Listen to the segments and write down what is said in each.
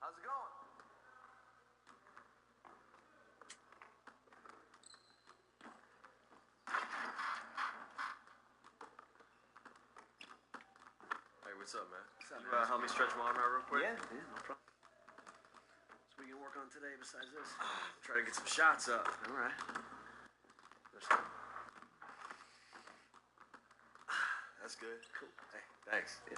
How's it going? Hey, what's up, man? What's up, You man? help me stretch my arm out real quick? Yeah, no problem. So we gonna work on today besides this? Try to get some shots up. All right. That's good. Cool. Hey, thanks. Yeah.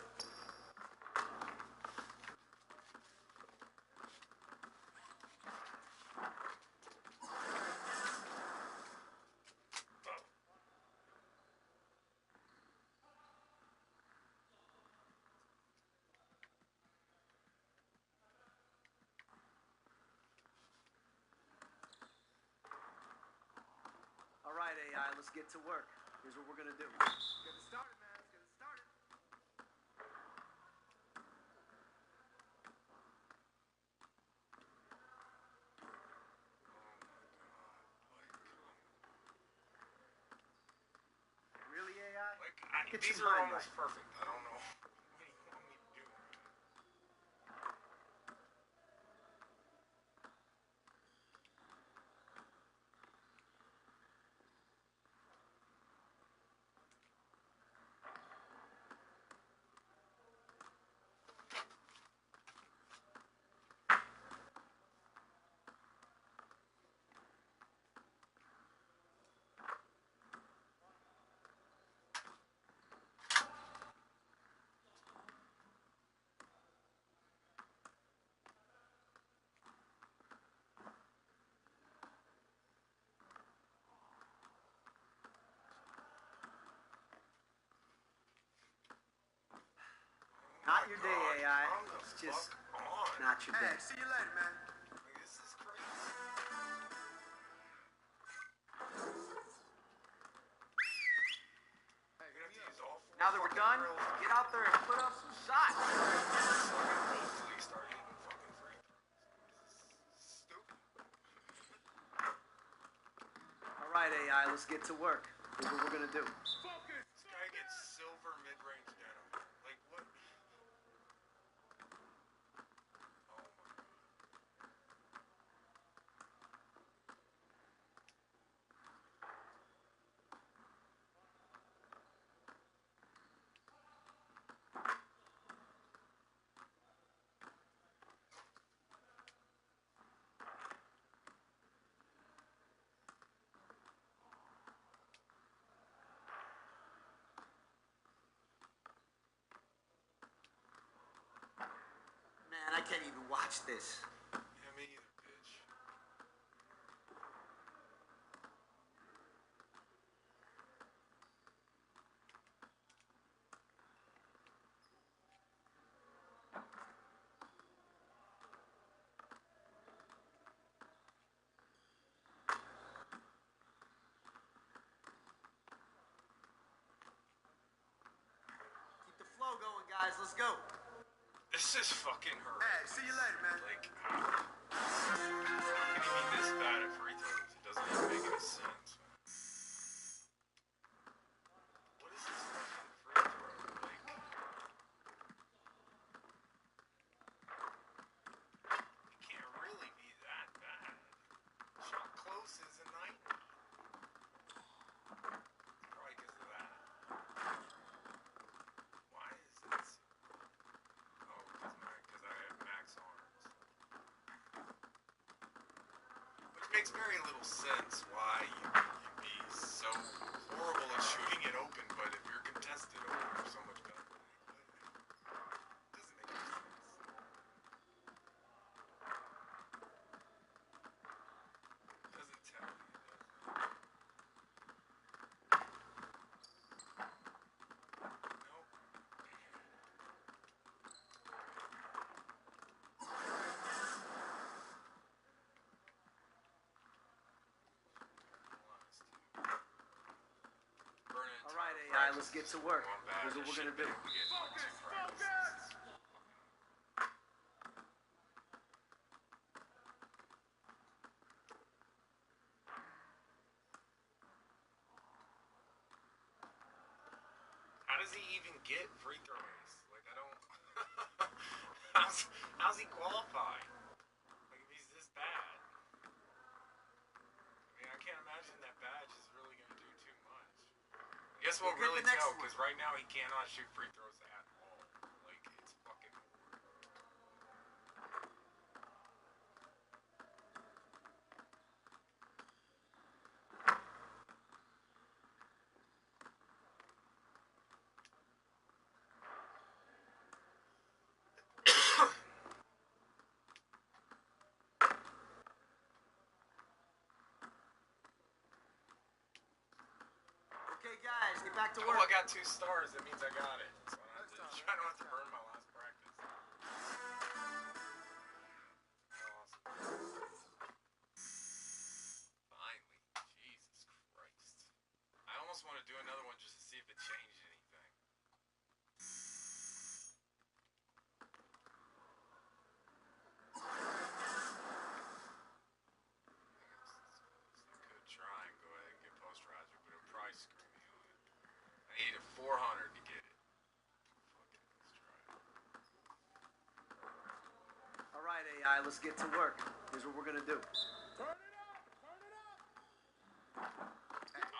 All right, AI, let's get to work. Here's what we're gonna do. Get it started, man. Let's get it started. Really, AI? Get These your are mind almost right. perfect. I don't know. What do you want me to do? Not your day, AI. Calm the It's just fuck on. not your Hey, day. see you later, man. Like, this is crazy. Hey, you're gonna have to use all four Now that we're fucking done, drills. get out there and put up some shots. Hopefully you start hitting fucking free throws. This is stupid. All right, AI, let's get to work. Here's what we're gonna do. Focus! This guy gets silver mid-range denim. Like, what? Oh my god. Man, I can't even watch this. Yeah, me either, bitch. Keep the flow going, guys. Let's go. This is fucking horrendous. Hey, see you later, man. Like, how can he be this bad at free throws? It doesn't even make any sense, man. What is this fucking free throw? Like, it can't really be that bad. Shot close is a nightmare. Probably because of that. Why is this? Oh, because I have max arms. Which makes very little sense why you'd be so horrible at shooting it open, but if you're contested open, you're so much better. Doesn't make any sense. Doesn't tell me, does it? Nope. All right, AI, let's get to work. Here's what we're gonna do. Focus! Focus! How does he even get free throws? Like, I don't... How how's he qualify? Like, if he's this bad. I mean, I can't imagine that badge is really going to do too much. I guess we'll really tell, because right now he cannot shoot free throws at all. Like, it's fucking horrible. Okay, guys, get back to Oh, work. I got 2 stars. That means I got it. So I don't have to burn my last practice. Awesome. Finally. Jesus Christ. I almost want to do another one just to see if it changed anything. I could try and go ahead and get posterizer, but it would probably screw me on it. I needed 400 to get it. Fuck it, let's try it. All right, AI, let's get to work. Here's what we're gonna do.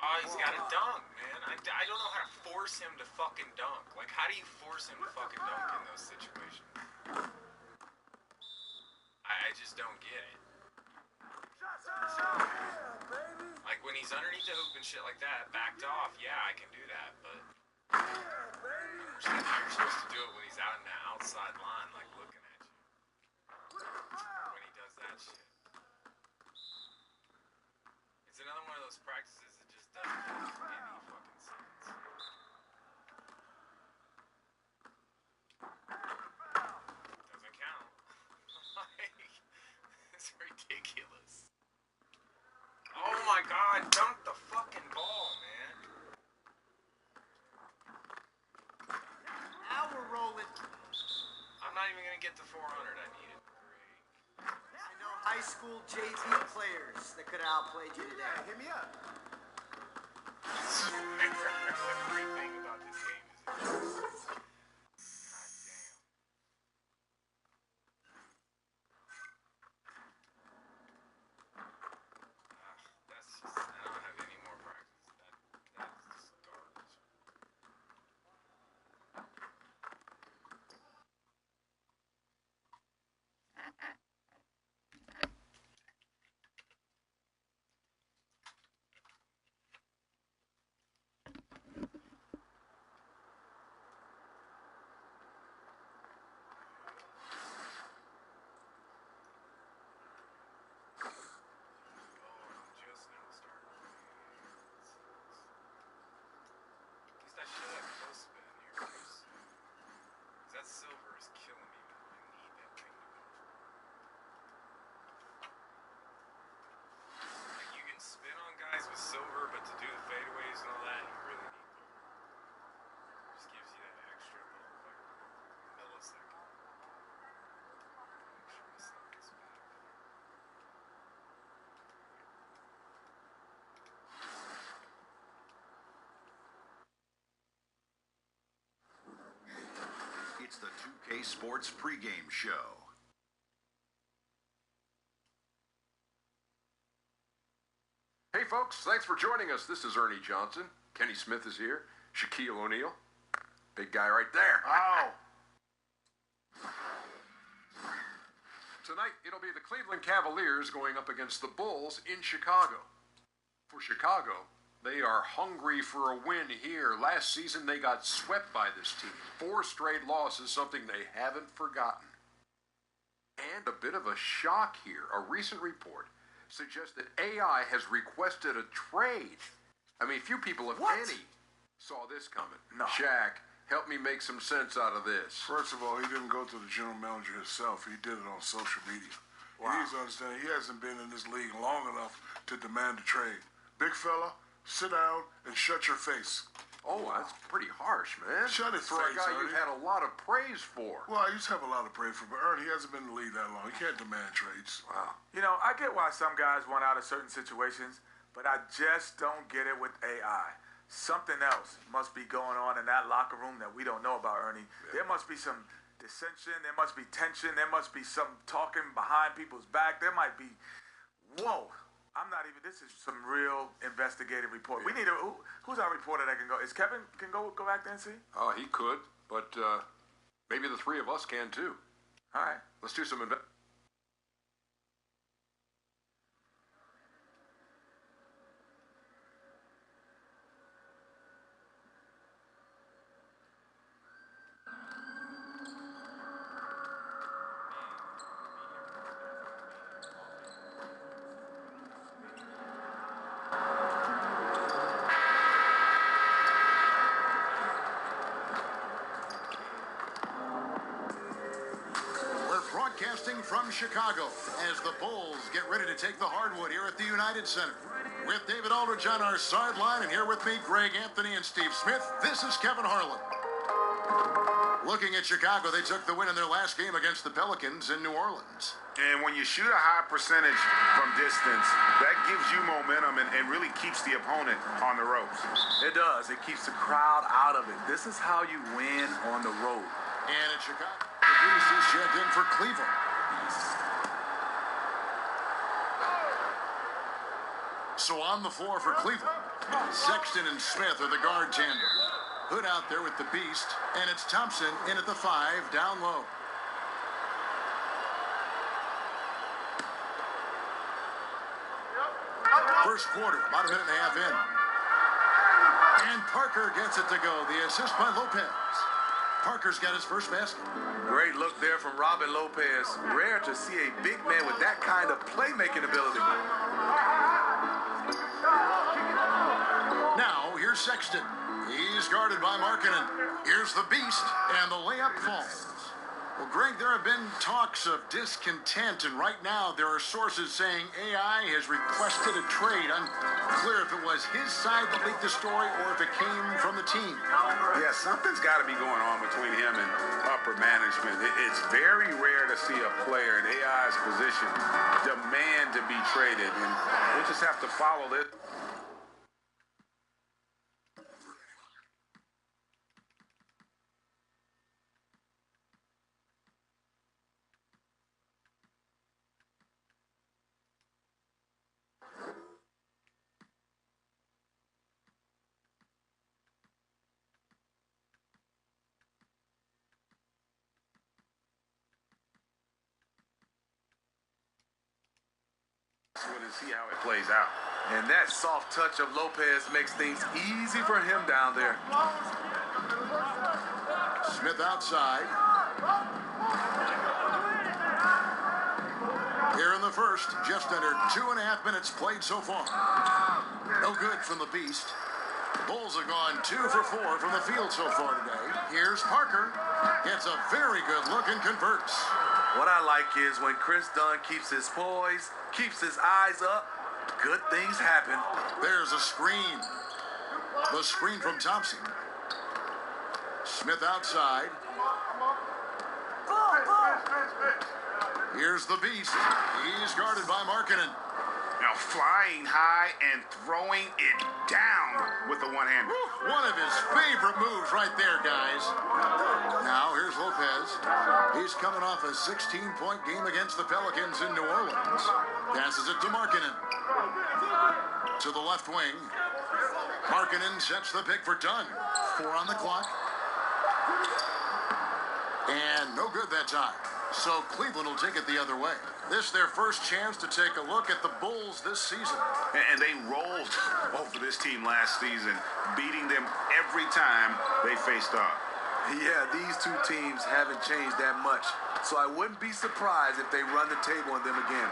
Oh, he's got to dunk, man. I don't know how to force him to fucking dunk. Like, how do you force him to fucking dunk in those situations? I just don't get it. Like, when he's underneath the hoop and shit like that, backed off, yeah, I can do that, but you're supposed to do it when he's out in the outside line, like, looking at you. When he does that shit. It's another one of those practices that just doesn't make any fucking sense. Doesn't count. Like, it's ridiculous. Oh my god, dunk the fucking ball, man. Now we're rolling. I'm not even gonna get the 400 I needed. Great. I know high school JV players that could have outplayed you today. Hit me up. Everything about this game is ridiculous. God damn. That's just, I don't have any more practice. That's just garbage. Just now starting. At least I should have close spin here, because that silver is killing me, man. I need that thing to go. Like, you can spin on guys with silver, but to do the fadeaways and all that, you really need gold. Just gives you that extra little, like, millisecond. Make sure I snap this back. It's the 2K Sports pregame show. Hey folks, thanks for joining us. This is Ernie Johnson. Kenny Smith is here. Shaquille O'Neal. Big guy right there. Ow! Tonight, it'll be the Cleveland Cavaliers going up against the Bulls in Chicago. For Chicago, they are hungry for a win here. Last season, they got swept by this team. 4 straight losses, something they haven't forgotten. And a bit of a shock here. A recent report suggests that AI has requested a trade. I mean, few people, if any, saw this coming. No. Shaq, help me make some sense out of this. First of all, he didn't go to the general manager himself. He did it on social media. Wow. He needs to understand he hasn't been in this league long enough to demand a trade. Big fella, sit down and shut your face. Oh, that's pretty harsh, man. Shut his for a face, guy Ernie. you've had a lot of praise for. Well, I used to have a lot of praise for, but Ernie, he hasn't been in the league that long. He can't demand trades. Wow. You know, I get why some guys want out of certain situations, but I just don't get it with AI. Something else must be going on in that locker room that we don't know about, Ernie. Yeah. There must be some dissension. There must be tension. There must be some talking behind people's back. There might be, whoa. This is some real investigative report. We need who's our reporter that can go? Is Kevin can go back there and see? Oh, he could, but maybe the three of us can too. All right. Let's do some Broadcasting from Chicago as the Bulls get ready to take the hardwood here at the United Center. With David Aldridge on our sideline, and here with me, Greg Anthony and Steve Smith, this is Kevin Harlan. Looking at Chicago, they took the win in their last game against the Pelicans in New Orleans. And when you shoot a high percentage from distance, that gives you momentum and really keeps the opponent on the ropes. It does. It keeps the crowd out of it. This is how you win on the road. And in Chicago, the Beast is checked in for Cleveland. So on the floor for Cleveland, Sexton and Smith are the guard tandem. Hood out there with the Beast, and it's Thompson in at the 5, down low. First quarter, about a minute and a half in. And Parker gets it to go. The assist by Lopez. Parker's got his first basket. Great look there from Robin Lopez. Rare to see a big man with that kind of playmaking ability. Now, here's Sexton. He's guarded by Markkanen. Here's the Beast, and the layup falls. Well, Greg, there have been talks of discontent, and right now there are sources saying AI has requested a trade. Unclear if it was his side that leaked the story or if it came from the team. Yeah, something's got to be going on between him and upper management. It's very rare to see a player in AI's position demand to be traded, and we'll just have to follow this. And see how it plays out. And that soft touch of Lopez makes things easy for him down there. Smith outside. Here in the first, just under 2.5 minutes played so far. No good from the Beast. The Bulls have gone 2 for 4 from the field so far today. Here's Parker. Gets a very good look and converts. What I like is when Chris Dunn keeps his poise, keeps his eyes up, good things happen. There's a screen. The screen from Thompson. Smith outside. Here's the Beast. He's guarded by Markkanen. Now flying high and throwing it down with the one-hander. One of his favorite moves right there, guys. Now here's Lopez. He's coming off a 16-point game against the Pelicans in New Orleans. Passes it to Markkanen. To the left wing. Markkanen sets the pick for Dunn. 4 on the clock. And no good that time. So Cleveland will take it the other way. This their first chance to take a look at the Bulls this season. And they rolled over this team last season, beating them every time they faced off. Yeah, these two teams haven't changed that much. So I wouldn't be surprised if they run the table on them again.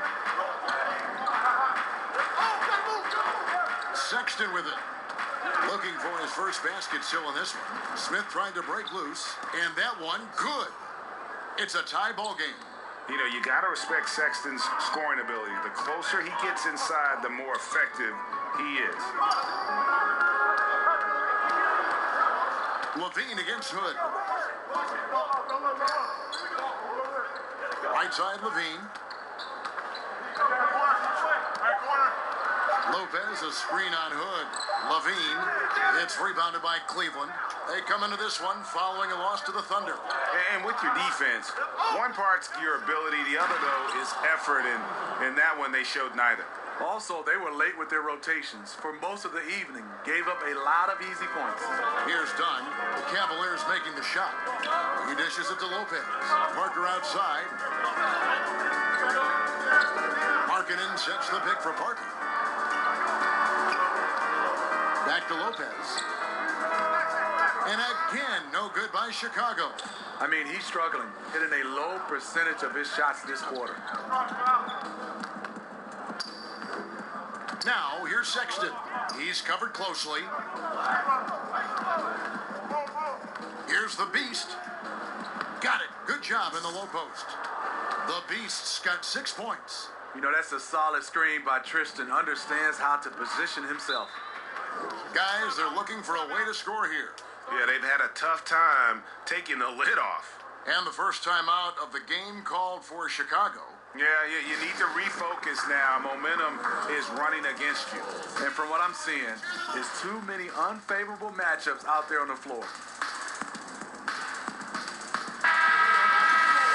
Sexton with it. Looking for his first basket still in this one. Smith trying to break loose. And that one, good. It's a tie ball game. You know, you got to respect Sexton's scoring ability. The closer he gets inside, the more effective he is. Levine against Hood. Right side, Levine. Lopez, a screen on Hood. Levine, it's rebounded by Cleveland. They come into this one following a loss to the Thunder. And with your defense, one part's your ability, the other, though, is effort, and that one they showed neither. Also, they were late with their rotations for most of the evening. Gave up a lot of easy points. Here's Dunn. The Cavaliers making the shot. He dishes it to Lopez. Parker outside. Markkanen sets the pick for Parker. Back to Lopez. And again, no good by Chicago. I mean, he's struggling, hitting a low percentage of his shots this quarter. Now, here's Sexton. He's covered closely. Here's the Beast. Got it. Good job in the low post. The Beast's got 6 points. You know, that's a solid screen by Tristan. Understands how to position himself. Guys, they're looking for a way to score here. Yeah, they've had a tough time taking the lid off. And the first time out of the game called for Chicago. Yeah, you need to refocus now. Momentum is running against you. And from what I'm seeing, is too many unfavorable matchups out there on the floor.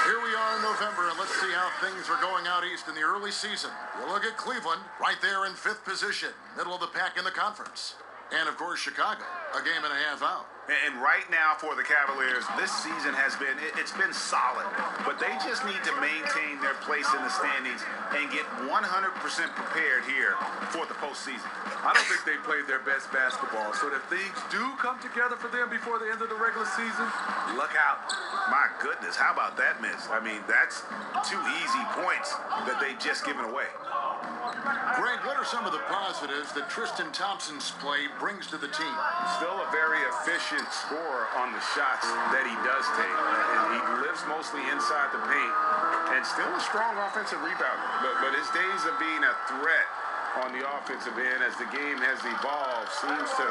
Here we are in November, and let's see how things are going out east in the early season. You look at Cleveland, right there in 5th position, middle of the pack in the conference. And, of course, Chicago, a game and a half out. And right now for the Cavaliers, this season has been, it's been solid. But they just need to maintain their place in the standings and get 100% prepared here for the postseason. I don't think they played their best basketball. So if things do come together for them before the end of the regular season, look out. My goodness, how about that miss? I mean, that's 2 easy points that they've just given away. Greg, what are some of the positives that Tristan Thompson's play brings to the team? Still a very efficient scorer on the shots that he does take. And he lives mostly inside the paint. And still a strong offensive rebounder. But his days of being a threat on the offensive end as the game has evolved seems to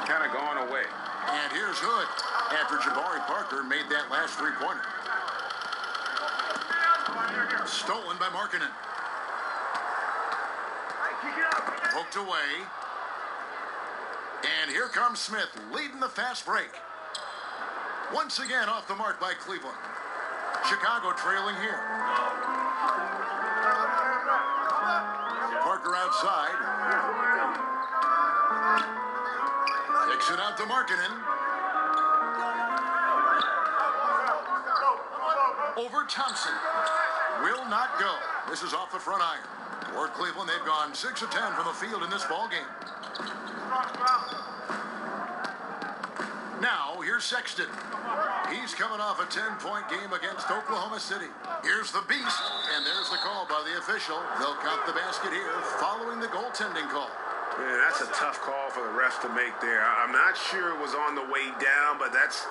kind of gone away. And here's Hood after Jabari Parker made that last three-pointer. Stolen by Markkanen. Poked away. And here comes Smith leading the fast break. Once again off the mark by Cleveland. Chicago trailing here. Parker outside. Kicks it out to Markkanen. Over Thompson. Will not go. This is off the front iron. Toward Cleveland, they've gone 6 of 10 from the field in this ball game. Now, here's Sexton. He's coming off a 10-point game against Oklahoma City. Here's the Beast, and there's the call by the official. They'll count the basket here following the goaltending call. Yeah, that's a tough call for the refs to make there. I'm not sure it was on the way down, but that's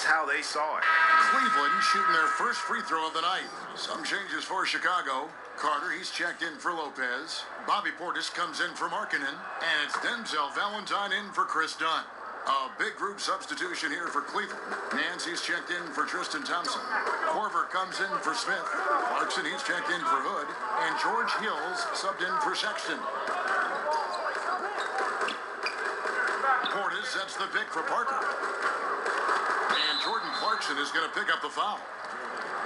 how they saw it. Cleveland shooting their first free throw of the night. Some changes for Chicago. Carter, he's checked in for Lopez. Bobby Portis comes in for Markkanen. And it's Denzel Valentine in for Chris Dunn. A big group substitution here for Cleveland. Nancy's checked in for Tristan Thompson. Korver comes in for Smith. Clarkson, he's checked in for Hood. And George Hills subbed in for Sexton. Portis sets the pick for Parker. And Jordan Clarkson is going to pick up the foul.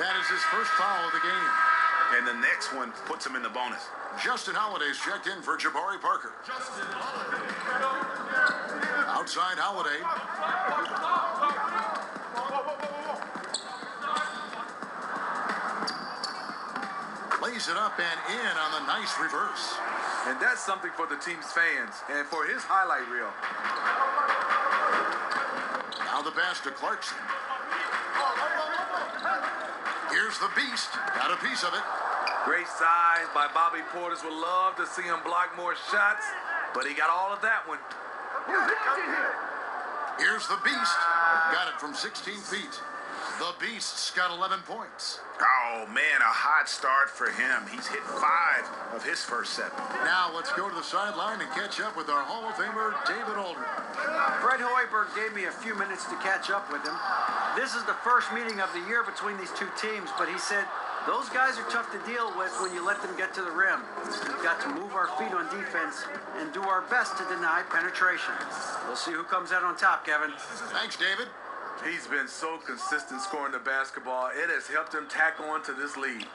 That is his first foul of the game. And the next one puts him in the bonus. Justin Holiday's checked in for Jabari Parker. Outside Holiday. Lays it up and in on the nice reverse. And that's something for the team's fans and for his highlight reel. Now the pass to Clarkson. Here's the Beast. Got a piece of it. Great size by Bobby Portis. Would love to see him block more shots, but he got all of that one. Here's the Beast. Got it from 16 feet. The Beast's got 11 points. Oh, man, a hot start for him. He's hit 5 of his first 7. Now let's go to the sideline and catch up with our Hall of Famer, David Aldridge. Fred Hoiberg gave me a few minutes to catch up with him. This is the first meeting of the year between these two teams, but he said Those guys are tough to deal with when you let them get to the rim. We've got to move our feet on defense and do our best to deny penetration. We'll see who comes out on top, Kevin. Thanks, David. He's been so consistent scoring the basketball. It has helped him tack on to this lead.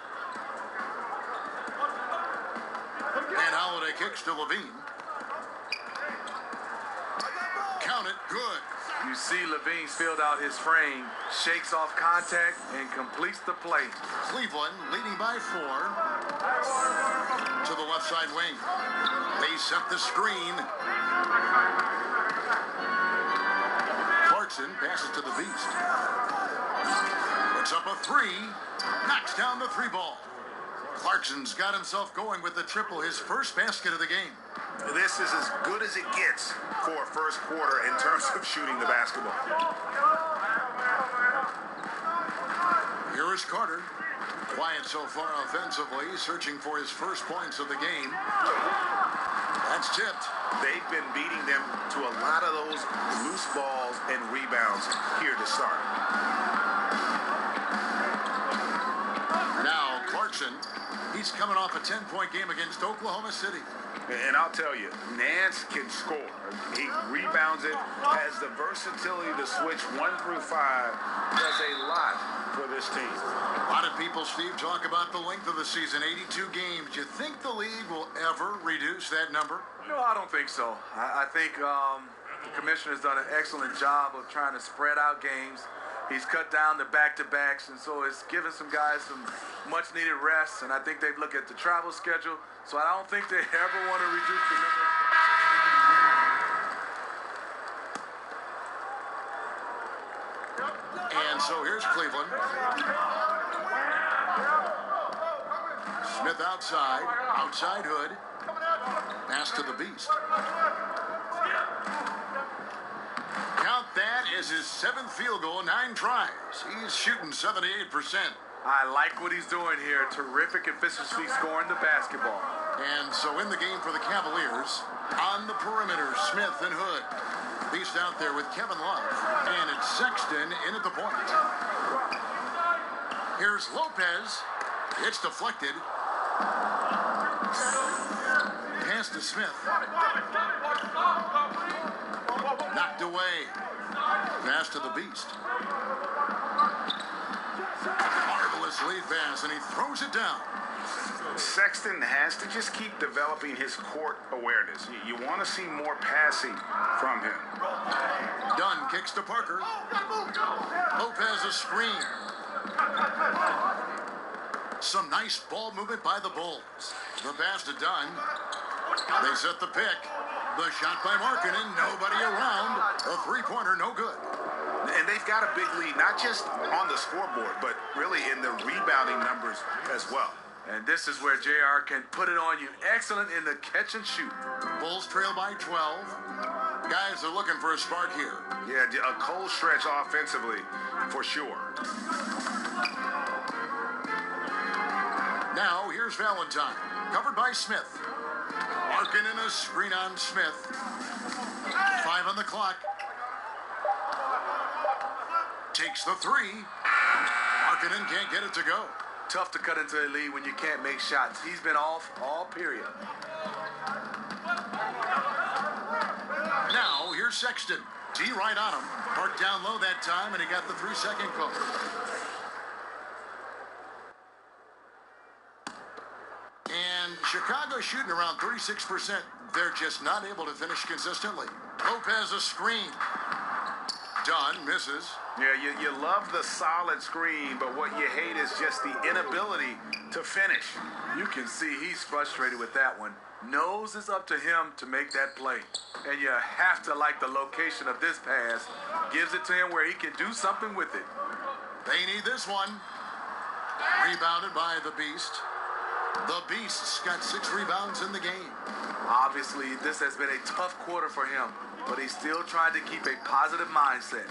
And Holiday kicks to Levine. Count it, good. You see Levine's filled out his frame, shakes off contact, and completes the play. Cleveland leading by 4 to the left side wing. They set the screen. Clarkson passes to the Beast. Puts up a 3. Knocks down the 3 ball. Clarkson's got himself going with the triple, his first basket of the game. This is as good as it gets for a first quarter in terms of shooting the basketball. Here is Carter. Quiet so far offensively, searching for his first points of the game. That's tipped. They've been beating them to a lot of those loose balls and rebounds here to start. Now Clarkson, he's coming off a 10-point game against Oklahoma City. And I'll tell you, Nance can score. He rebounds it, has the versatility to switch 1 through 5, does a lot for this team. A lot of people, Steve, talk about the length of the season, 82 games. Do you think the league will ever reduce that number? No, I don't think so. I think the commissioner's done an excellent job of trying to spread out games. He's cut down the back-to-backs, and so it's given some guys some much-needed rest, and I think they've looked at the travel schedule, so I don't think they ever want to reduce the number. And so here's Cleveland. Smith outside Hood. Pass to the Beast. Count that as his 7th field goal, 9 tries. He's shooting 78%. I like what he's doing here. Terrific efficiency scoring the basketball. And so in the game for the Cavaliers, on the perimeter, Smith and Hood. Beast out there with Kevin Love. And it's Sexton in at the point. Here's Lopez. It's deflected. Pass to Smith. Knocked away. Pass to the Beast. Marvelous lead pass, and he throws it down. Sexton has to just keep developing his court awareness. You want to see more passing from him. Dunn kicks to Parker. Lopez a screen. Some nice ball movement by the Bulls. The pass to Dunn. They set the pick. The shot by Markkanen. Nobody around. A 3-pointer, no good. And they've got a big lead, not just on the scoreboard, but really in the rebounding numbers as well. And this is where JR can put it on you. Excellent in the catch and shoot. Bulls trail by 12. Guys are looking for a spark here. Yeah, a cold stretch offensively, for sure. Now, here's Valentine. Covered by Smith. Markkanen a screen on Smith. 5 on the clock. Takes the 3. Markkanen can't get it to go. Tough to cut into a lead when you can't make shots. He's been off all period. Now, here's Sexton. D right on him. Parked down low that time, and he got the 3-second call. And Chicago shooting around 36%. They're just not able to finish consistently. Lopez a screen. Dunn misses. Yeah, you love the solid screen, but what you hate is just the inability to finish. You can see he's frustrated with that one. Knows it's up to him to make that play. And you have to like the location of this pass. Gives it to him where he can do something with it. They need this one. Rebounded by the Beast. The Beast's got 6 rebounds in the game. Obviously, this has been a tough quarter for him, but he's still trying to keep a positive mindset.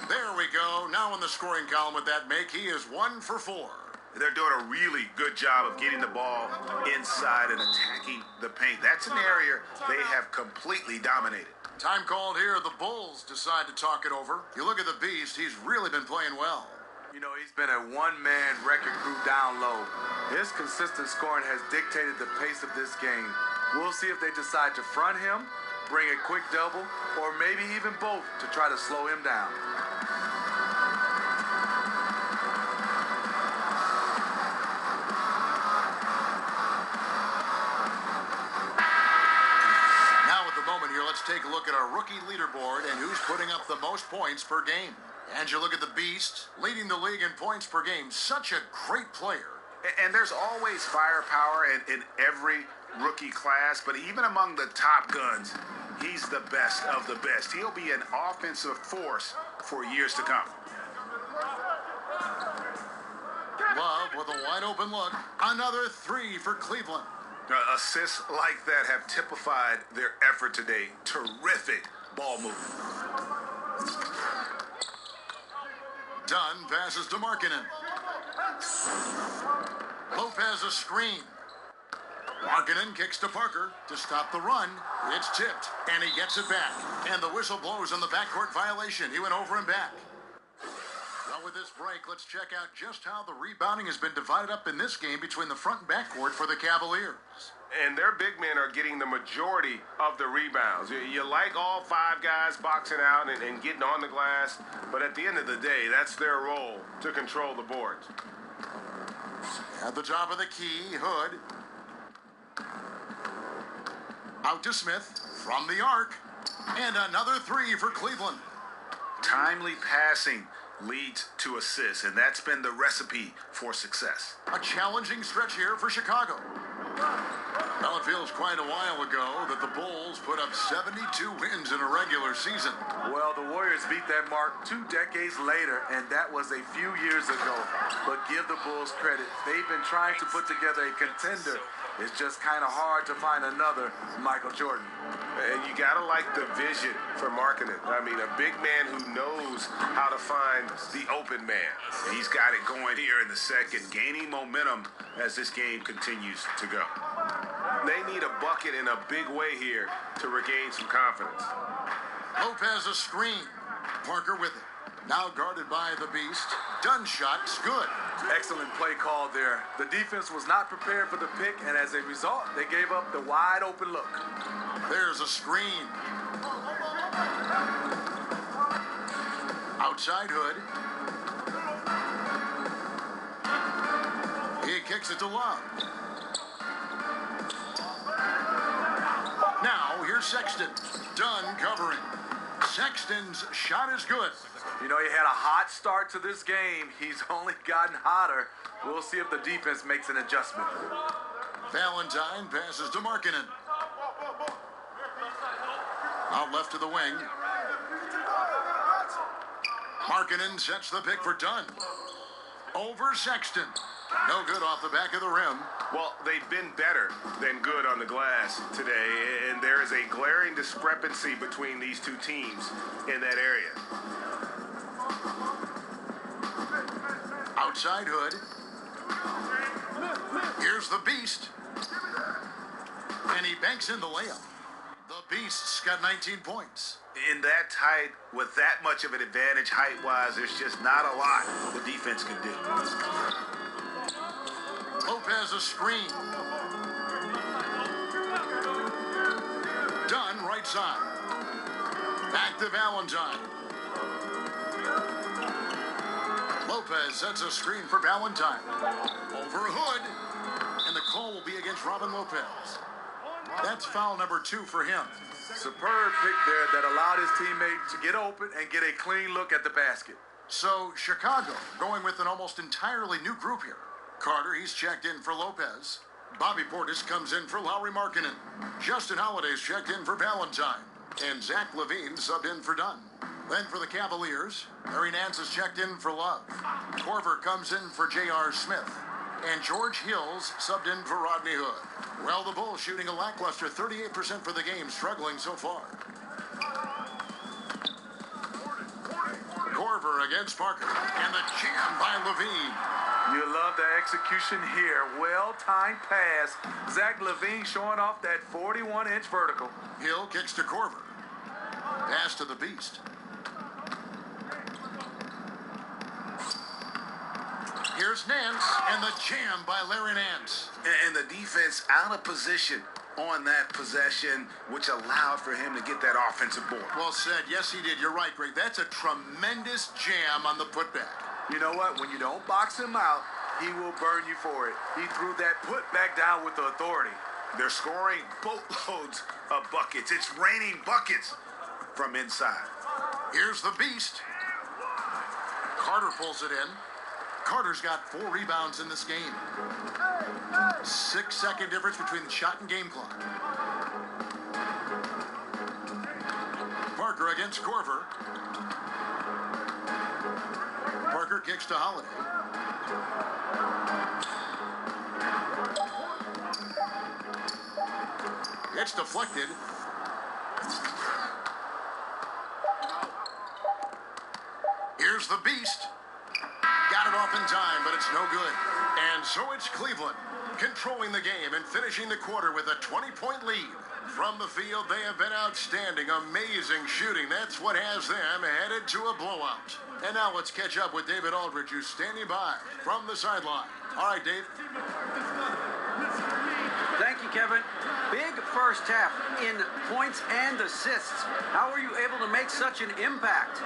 There we go. Now in the scoring column with that make, he is 1 for 4. They're doing a really good job of getting the ball inside and attacking the paint. That's an area they have completely dominated. Time called here. The Bulls decide to talk it over. You look at the Beast, he's really been playing well. You know, he's been a one-man wrecking crew down low. His consistent scoring has dictated the pace of this game. We'll see if they decide to front him, bring a quick double, or maybe even both to try to slow him down. Let's take a look at our rookie leaderboard and who's putting up the most points per game. And you look at the Beast, leading the league in points per game. Such a great player. And there's always firepower in every rookie class, but even among the top guns, he's the best of the best. He'll be an offensive force for years to come. Love with a wide open look. Another 3 for Cleveland. Assists like that have typified their effort today. Terrific ball movement. Dunn passes to Markkanen. Lopez a screen. Markkanen kicks to Parker to stop the run. It's tipped, and he gets it back. And the whistle blows on the backcourt violation. He went over and back. Well, with this break, let's check out just how the rebounding has been divided up in this game between the front and backcourt for the Cavaliers. And their big men are getting the majority of the rebounds. You like all 5 guys boxing out and getting on the glass, but at the end of the day, that's their role to control the boards. At the top of the key, Hood. Out to Smith from the arc. And another 3 for Cleveland. Timely passing leads to assists, and that's been the recipe for success. A challenging stretch here for Chicago. Well, it feels quite a while ago that the Bulls put up 72 wins in a regular season. Well, the Warriors beat that mark 2 decades later, and that was a few years ago. But give the Bulls credit. They've been trying to put together a contender. It's just kind of hard to find another Michael Jordan. And you got to like the vision for Markkanen. I mean, a big man who knows how to find the open man. And he's got it going here in the second, gaining momentum as this game continues to go. They need a bucket in a big way here to regain some confidence. Lopez a screen. Parker with it. Now guarded by the Beast. Dunn shot's good. Excellent play call there. The defense was not prepared for the pick, and as a result, they gave up the wide open look. There's a screen. Outside Hood. He kicks it to Love. Now, here's Sexton. Dunn covering. Sexton's shot is good. You know, he had a hot start to this game. He's only gotten hotter. We'll see if the defense makes an adjustment. Valentine passes to Markkanen. Out left to the wing. Markkanen sets the pick for Dunn. Over Sexton. No good off the back of the rim. Well, they've been better than good on the glass today, and there is a glaring discrepancy between these two teams in that area. Outside Hood. Here's the Beast. And he banks in the layup. The Beast's got 19 points. In that tight, with that much of an advantage height-wise, there's just not a lot the defense can do. Lopez a screen. Dunn right side. Back to Valentine. Lopez sets a screen for Valentine. Over Hood. And the call will be against Robin Lopez. That's foul number 2 for him. Superb pick there that allowed his teammate to get open and get a clean look at the basket. So Chicago going with an almost entirely new group here. Carter, he's checked in for Lopez. Bobby Portis comes in for Lauri Markkanen. Justin Holiday's checked in for Valentine. And Zach LaVine subbed in for Dunn. Then for the Cavaliers, Larry Nance is checked in for Love. Korver comes in for J.R. Smith. And George Hills subbed in for Rodney Hood. Well, the Bulls shooting a lackluster 38% for the game, struggling so far. Korver against Parker. And the jam by LaVine. You love the execution here. Well-timed pass. Zach LaVine showing off that 41-inch vertical. Hill kicks to Korver. Pass to the Beast. Here's Nance, and the jam by Larry Nance. And the defense out of position on that possession, which allowed for him to get that offensive board. Well said. Yes, he did. You're right, Greg. That's a tremendous jam on the putback. You know what? When you don't box him out, he will burn you for it. He threw that putback down with the authority. They're scoring boatloads of buckets. It's raining buckets from inside. Here's the beast. Carter pulls it in. Carter's got 4 rebounds in this game. 6-second difference between the shot and game clock. Parker against Corver. Parker kicks to Holiday. It's deflected. Here's the beast. Got it off in time, but it's no good. And so it's Cleveland controlling the game and finishing the quarter with a 20-point lead. From the field, they have been outstanding. Amazing shooting. That's what has them headed to a blowout. And now let's catch up with David Aldridge, who's standing by from the sideline. All right, Dave. Thank you, Kevin. Big first half in points and assists. How were you able to make such an impact?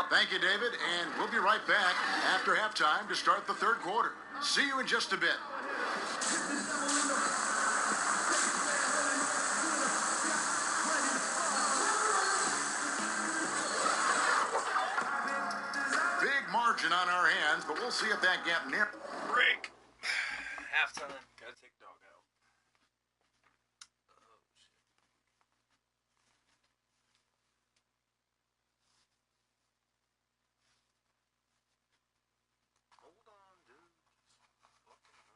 Thank you, David, and we'll be right back after halftime to start the third quarter. See you in just a bit. Big margin on our hands, but we'll see if that gap nip. Break. Halftime. Gotta take dog out. Hold on, dude. Just fucking hold on.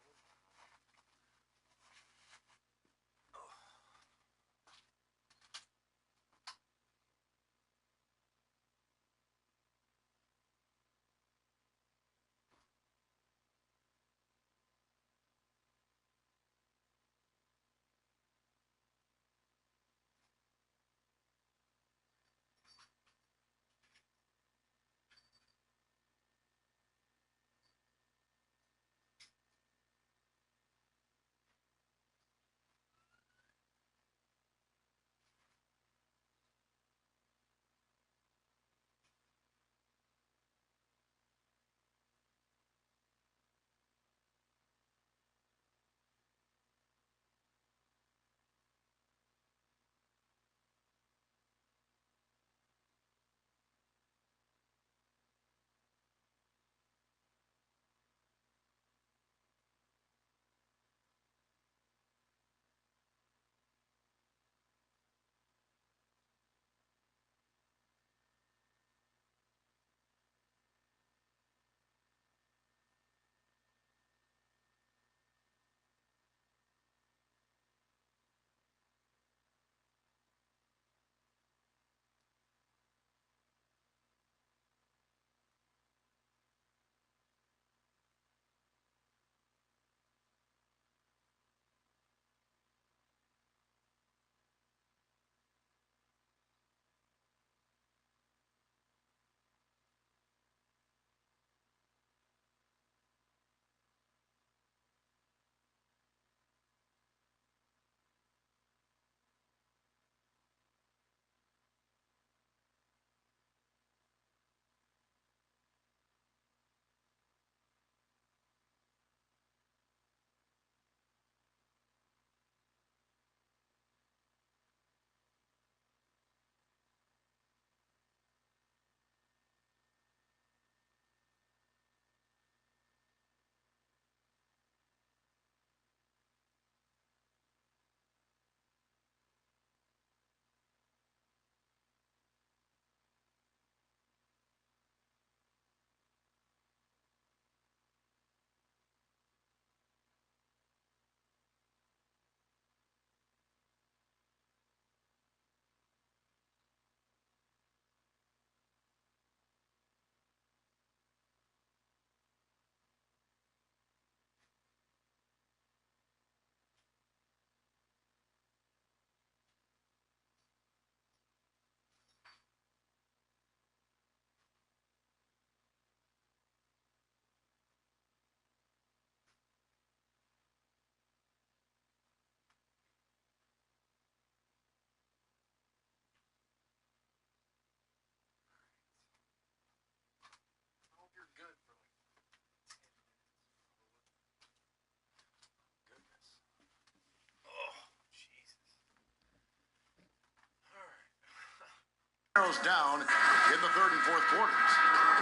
narrows down in the third and fourth quarters.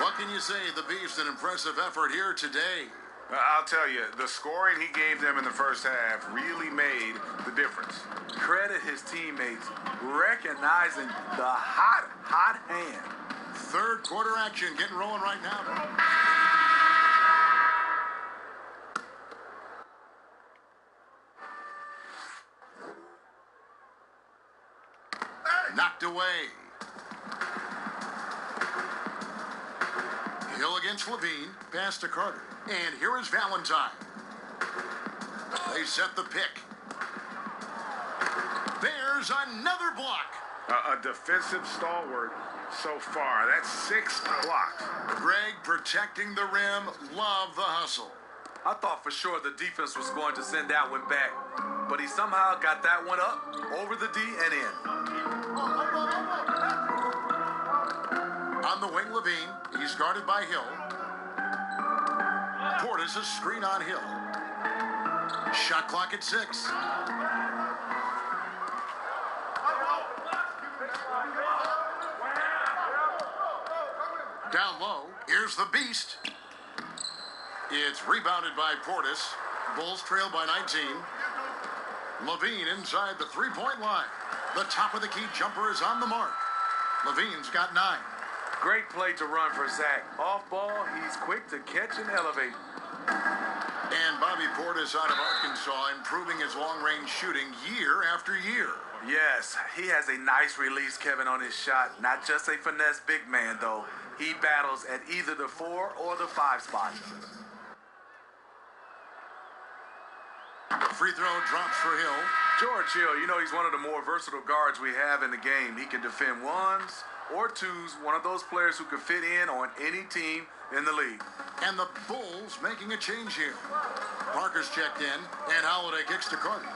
What can you say? The Beast, an impressive effort here today. I'll tell you, the scoring he gave them in the first half really made the difference. Credit his teammates recognizing the hot hand. Third quarter action getting rolling right now. Knocked away. Hill against Levine. Pass to Carter. And here is Valentine. They set the pick. There's another block. A defensive stalwart so far. That's 6 blocks. Greg protecting the rim. Love the hustle. I thought for sure the defense was going to send that one back, but he somehow got that one up, over the D and in. On the wing, Levine. He's guarded by Hill. Portis a screen on Hill. Shot clock at 6. Down low. Here's the Beast. It's rebounded by Portis. Bulls trail by 19. Levine inside the three-point line. The top of the key jumper is on the mark. Levine's got 9. Great play to run for Zach. Off ball, he's quick to catch and elevate. And Bobby Portis out of Arkansas improving his long-range shooting year after year. Yes, he has a nice release, Kevin, on his shot. Not just a finesse big man, though. He battles at either the 4 or the 5 spot. Free throw drops for Hill. George Hill, you know he's one of the more versatile guards we have in the game. He can defend ones or twos, one of those players who can fit in on any team in the league. And the Bulls making a change here. Parker's checked in, and Holiday kicks to Carter.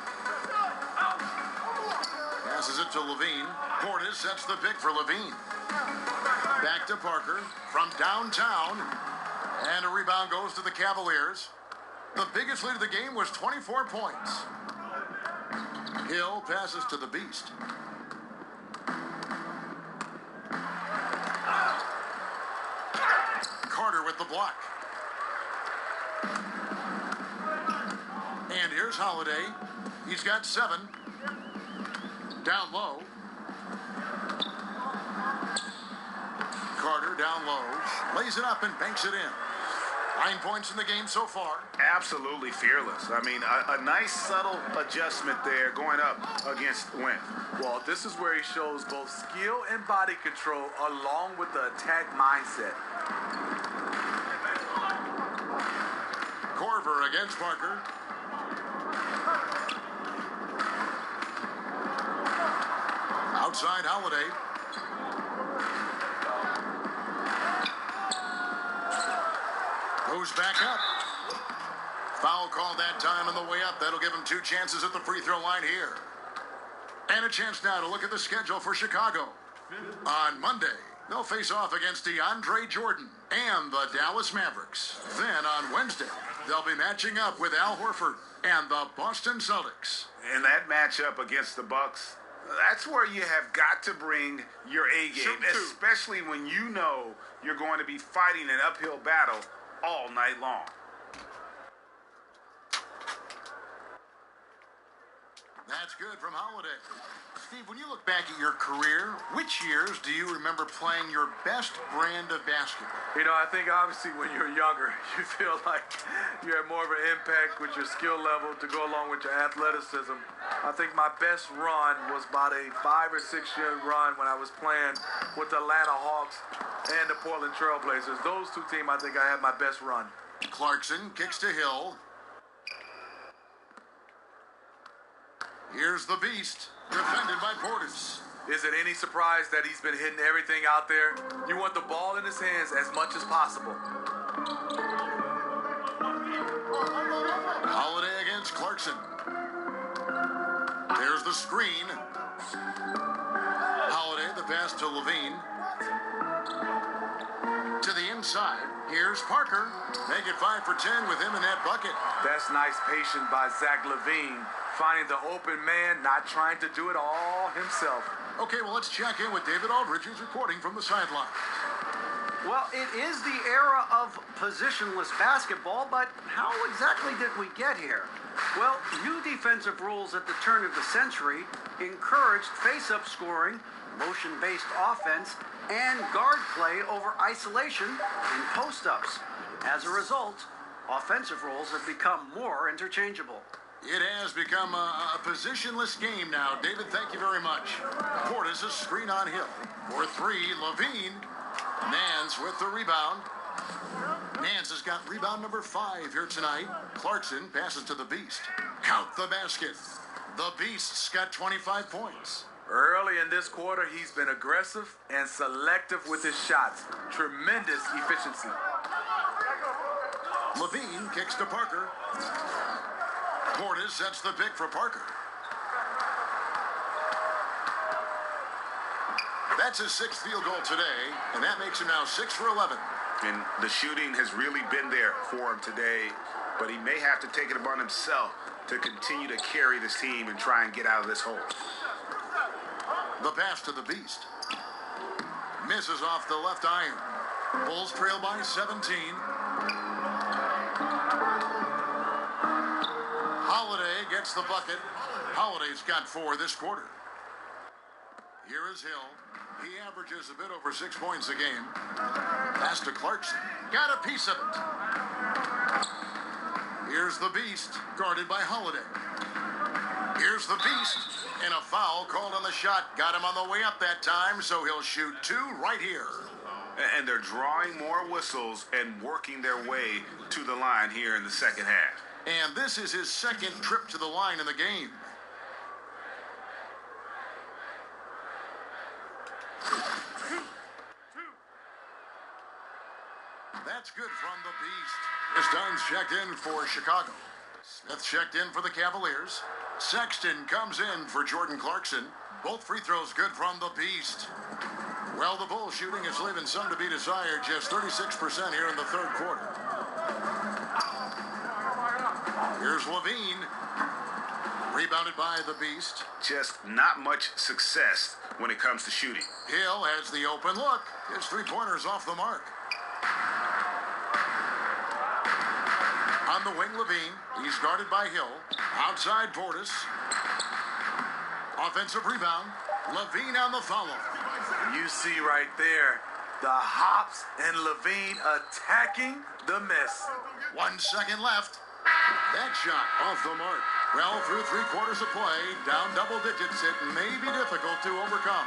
Passes it to Levine. Portis sets the pick for Levine. Back to Parker from downtown. And a rebound goes to the Cavaliers. The biggest lead of the game was 24 points. Hill passes to the Beast. Carter with the block. And here's Holiday. He's got 7. Down low. Carter down low. Lays it up and banks it in. 9 points in the game so far. Absolutely fearless. I mean, a nice subtle adjustment there going up against Wynn. Well, this is where he shows both skill and body control along with the attack mindset. Corver against Parker. Outside Holiday. Goes back up. Foul call that time on the way up. That'll give him 2 chances at the free throw line here. And a chance now to look at the schedule for Chicago. On Monday, they'll face off against DeAndre Jordan and the Dallas Mavericks. Then on Wednesday, they'll be matching up with Al Horford and the Boston Celtics. And that matchup against the Bucks, that's where you have got to bring your A game, especially when you know you're going to be fighting an uphill battle all night long. That's good from Holiday. Steve, when you look back at your career, which years do you remember playing your best brand of basketball? You know, I think obviously when you're younger, you feel like you have more of an impact with your skill level to go along with your athleticism. I think my best run was about a 5 or 6 year run when I was playing with the Atlanta Hawks and the Portland Trailblazers. Those 2 teams, I think I had my best run. Clarkson kicks to Hill. Here's the Beast, defended by Portis. Is it any surprise that he's been hitting everything out there? You want the ball in his hands as much as possible. Holiday against Clarkson. There's the screen. Holiday, the pass to Levine. To the inside. Here's Parker. Make it 5 for 10 with him in that bucket. That's nice patience by Zach LaVine, finding the open man, not trying to do it all himself. Okay, well, let's check in with David Aldridge, who's reporting from the sideline. Well, it is the era of positionless basketball, but how exactly did we get here? Well, new defensive rules at the turn of the century encouraged face-up scoring, motion-based offense, and guard play over isolation and post-ups. As a result, offensive roles have become more interchangeable. It has become a positionless game now. David, thank you very much. Portis a screen on Hill. For three, Levine. Nance with the rebound. Nance has got rebound number 5 here tonight. Clarkson passes to the Beast. Count the basket. The Beast's got 25 points. Early in this quarter, he's been aggressive and selective with his shots. Tremendous efficiency. Levine kicks to Parker. Portis sets the pick for Parker. That's his 6th field goal today, and that makes him now 6 for 11. And the shooting has really been there for him today, but he may have to take it upon himself to continue to carry this team and try and get out of this hole. The pass to the Beast. Misses off the left iron. Bulls trail by 17. Holiday gets the bucket. Holiday's got 4 this quarter. Here is Hill. He averages a bit over 6 points a game. Pass to Clarkson. Got a piece of it. Here's the Beast, guarded by Holiday. Here's the Beast, and a foul called on the shot. Got him on the way up that time, so he'll shoot 2 right here. And they're drawing more whistles and working their way to the line here in the second half. And this is his 2nd trip to the line in the game. That's good from the Beast. This time's checked in for Chicago. Smith checked in for the Cavaliers. Sexton comes in for Jordan Clarkson. Both free throws good from the Beast. Well, the Bulls shooting is leaving some to be desired. Just 36% here in the 3rd quarter. Here's Levine. Rebounded by the Beast. Just not much success when it comes to shooting. Hill has the open look. His 3-pointers off the mark. On the wing, Levine. He's guarded by Hill. Outside, Portis. Offensive rebound. Levine on the follow. You see right there the hops and Levine attacking the miss. 1 second left. That shot off the mark. Well, through 3 quarters of play, down double digits, it may be difficult to overcome.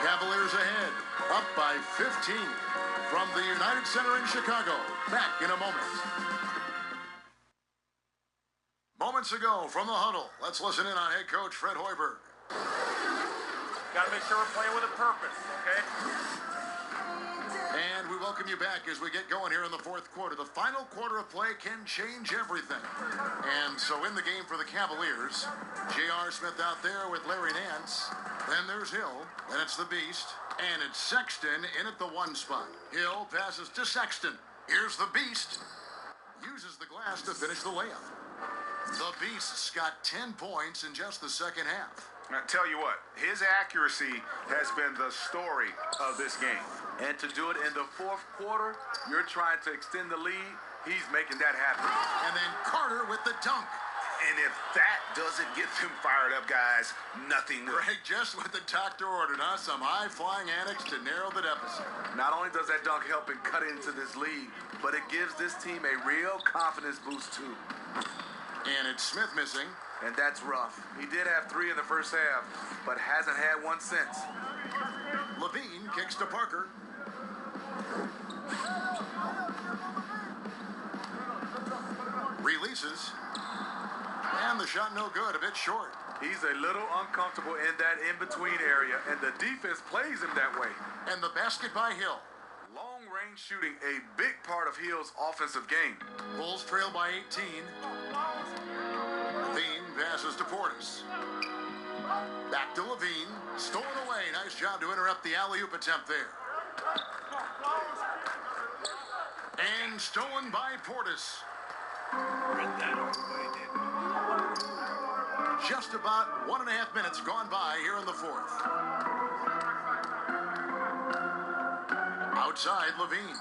Cavaliers ahead, up by 15 from the United Center in Chicago. Back in a moment. Moments ago from the huddle, let's listen in on head coach Fred Hoiberg. Got to make sure we're playing with a purpose, okay? And we welcome you back as we get going here in the 4th quarter. The final quarter of play can change everything. And so in the game for the Cavaliers, J.R. Smith out there with Larry Nance. Then there's Hill. Then it's the Beast. And it's Sexton in at the 1 spot. Hill passes to Sexton. Here's the Beast. Uses the glass to finish the layup. The Beast's got 10 points in just the second half. I tell you what, his accuracy has been the story of this game. And to do it in the 4th quarter, you're trying to extend the lead. He's making that happen. And then Carter with the dunk. And if that doesn't get them fired up, guys, nothing will. Greg, just what the doctor ordered, huh? Some high-flying antics to narrow the deficit. Not only does that dunk help him cut into this lead, but it gives this team a real confidence boost, too. And it's Smith missing. And that's rough. He did have 3 in the first half, but hasn't had 1 since. Levine kicks to Parker. Releases. And the shot no good, a bit short. He's a little uncomfortable in that in-between area, and the defense plays him that way. And the basket by Hill. Long-range shooting, a big part of Hill's offensive game. Bulls trail by 18. Levine passes to Portis. Back to Levine. Stolen away. Nice job to interrupt the alley-oop attempt there. And stolen by Portis. just about 1.5 minutes gone by here in the fourth. Outside, Levine.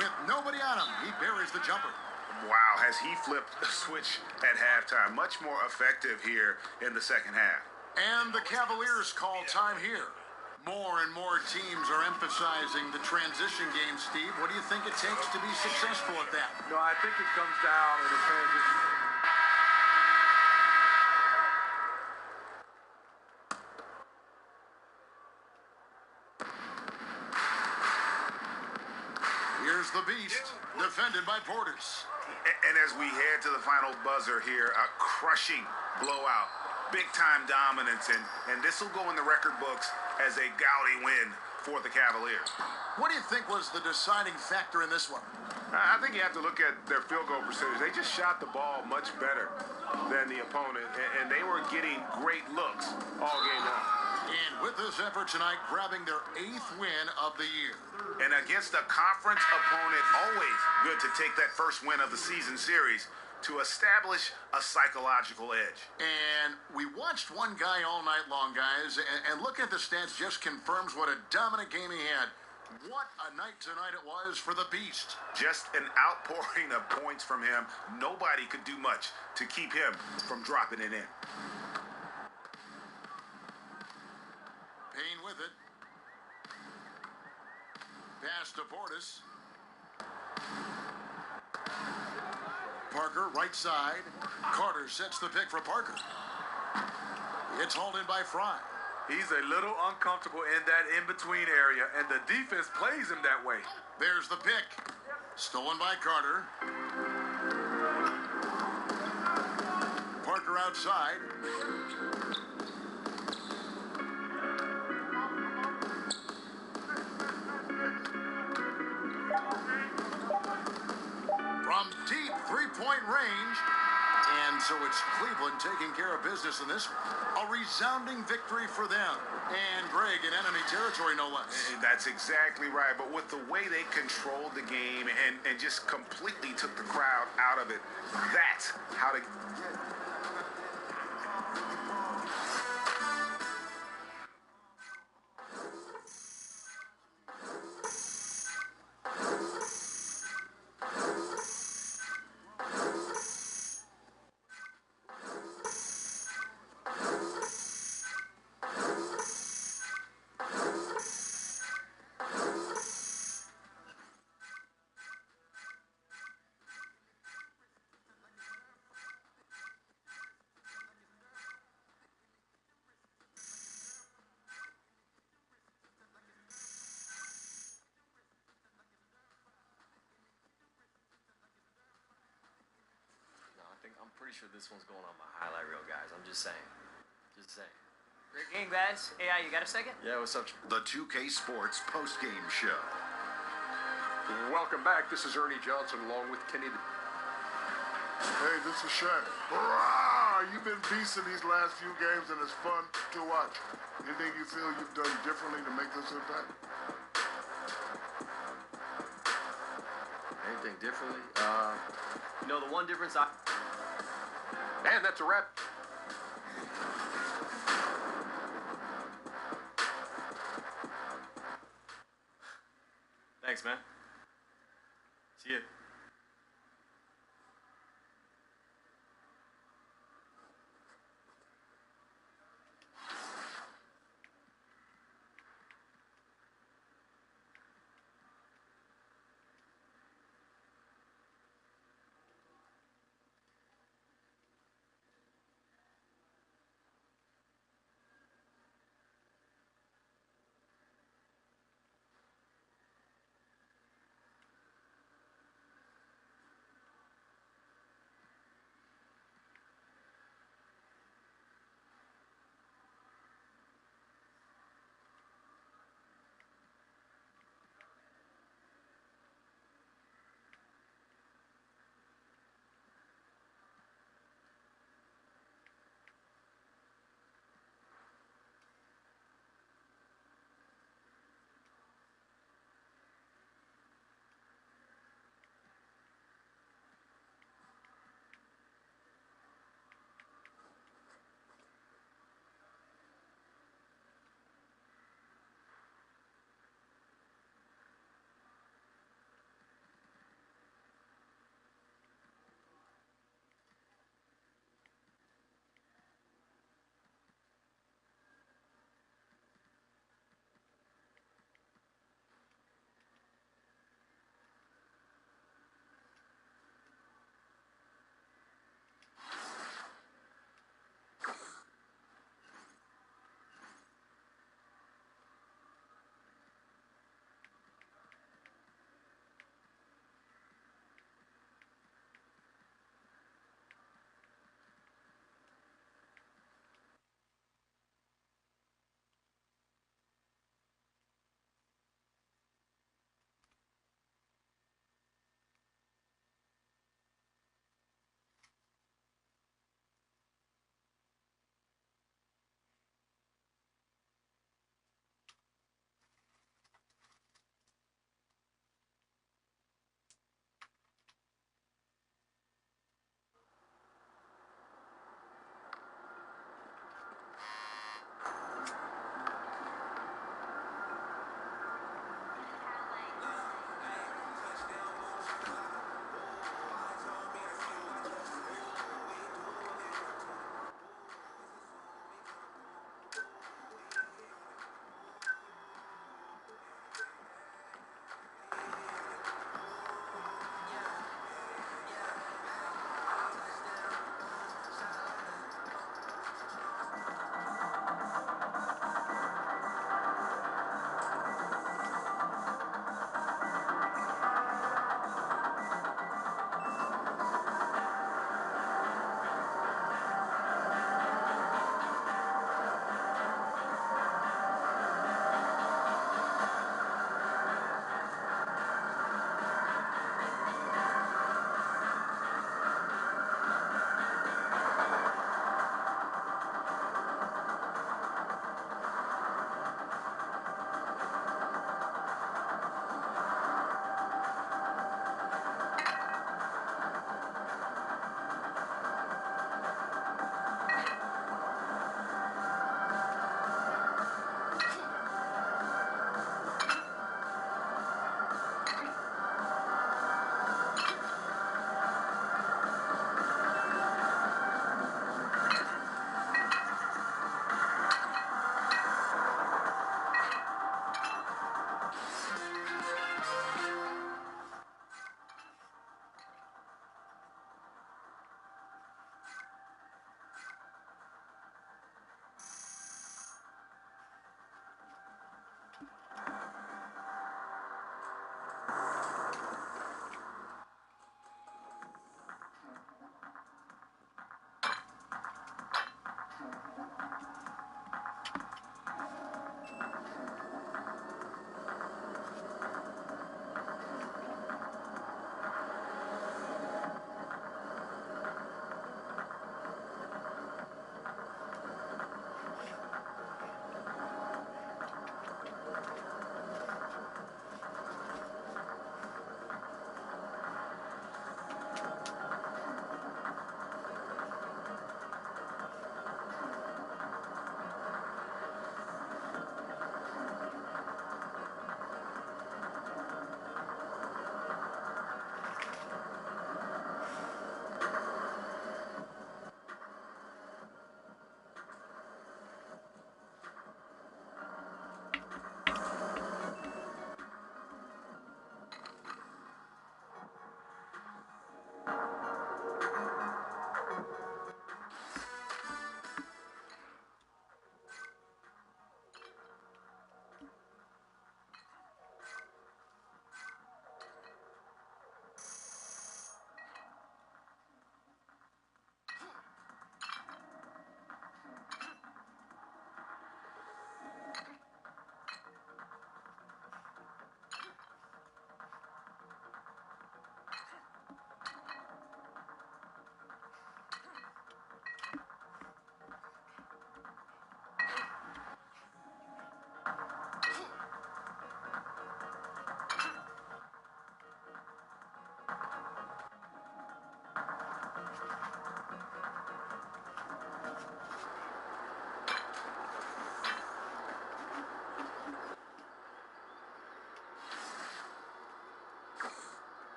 With nobody on him, he buries the jumper. Wow, has he flipped a switch at halftime? Much more effective here in the second half. And the Cavaliers call time here. More and more teams are emphasizing the transition game, Steve. What do you think it takes to be successful at that? No, I think it comes down in the transition. Here's the beast, defended by Portis. And as we head to the final buzzer here, a crushing blowout, big-time dominance, and this will go in the record books as a gaudy win for the Cavaliers. What do you think was the deciding factor in this one? I think you have to look at their field goal percentage. They just shot the ball much better than the opponent, and they were getting great looks all game long. And with this effort tonight, grabbing their 8th win of the year. And against a conference opponent, always good to take that first win of the season series to establish a psychological edge. And we watched one guy all night long, guys, and looking at the stats just confirms what a dominant game he had. What a night tonight it was for the Beast. Just an outpouring of points from him. Nobody could do much to keep him from dropping it in. Payne with it. Pass to Portis. Parker, right side. Carter sets the pick for Parker. It's hauled in by Fry. He's a little uncomfortable in that in-between area, and the defense plays him that way. There's the pick. Stolen by Carter. Parker outside. From deep three-point range. And so it's Cleveland taking care of business in this one. A resounding victory for them. And Greg in enemy territory, no less. That's exactly right. But with the way they controlled the game and just completely took the crowd out of it, that's how to... I'm pretty sure this one's going on my highlight reel, guys. I'm just saying. Just saying. Great game, guys. AI, you got a second? Yeah, what's up? The 2K Sports post-game show. Welcome back. This is Ernie Johnson along with Kenny. Hey, this is Shaq. Hurrah! You've been beasting these last few games, and it's fun to watch. Anything you feel you've done differently to make this impact? Anything differently? You know, the one difference And that's a wrap. Thanks, man. See you.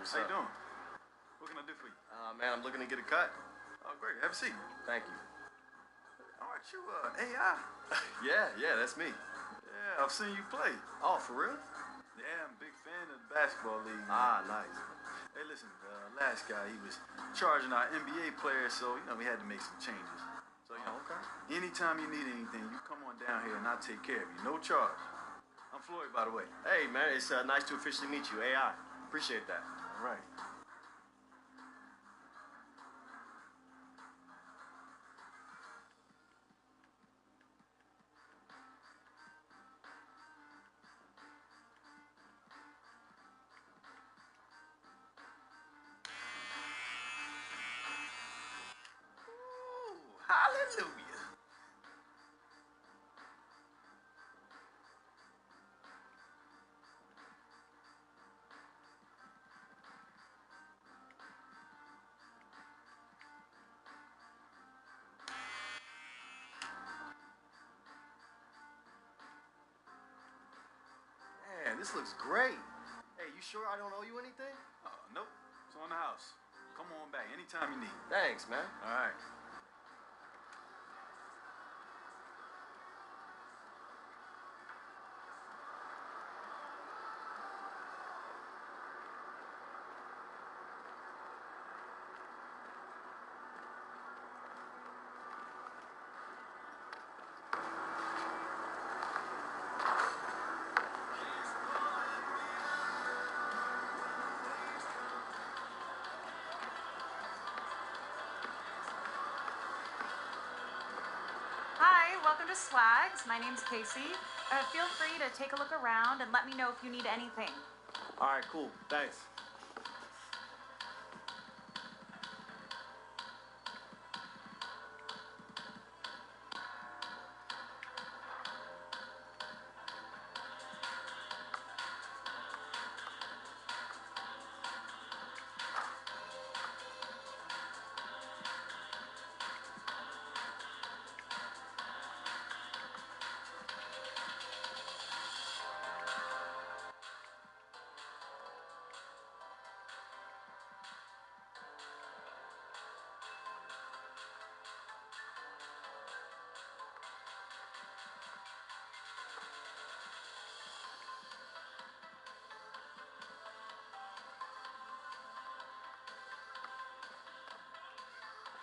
How you doing? What can I do for you? Man, I'm looking to get a cut. Oh, great. Have a seat. Thank you. Aren't you AI? Yeah, that's me. Yeah, I've seen you play. Oh, for real? Yeah, I'm a big fan of the basketball league. Ah, nice. Hey, listen, last guy, he was charging our NBA players, so, we had to make some changes. So, Okay. anytime you need anything, you come on down here and I'll take care of you. No charge. I'm Floyd, by the way. Hey, man, it's nice to officially meet you. AI. Appreciate that. All right. Hallelujah. Man, this looks great. Hey, you sure I don't owe you anything? Nope. It's on the house. Come on back anytime you need. Thanks, man. All right. Hi, welcome to Swags. My name's Casey. Feel free to take a look around and let me know if you need anything. All right, cool. Thanks.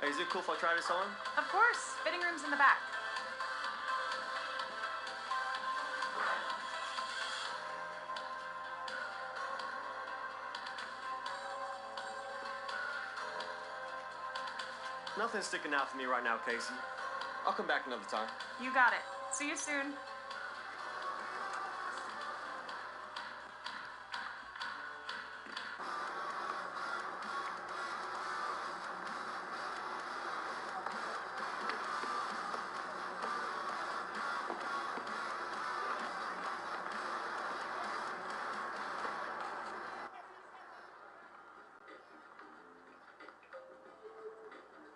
Hey, is it cool if I try this on? Of course, fitting room's in the back. Nothing's sticking out for me right now, Casey. I'll come back another time. You got it. See you soon.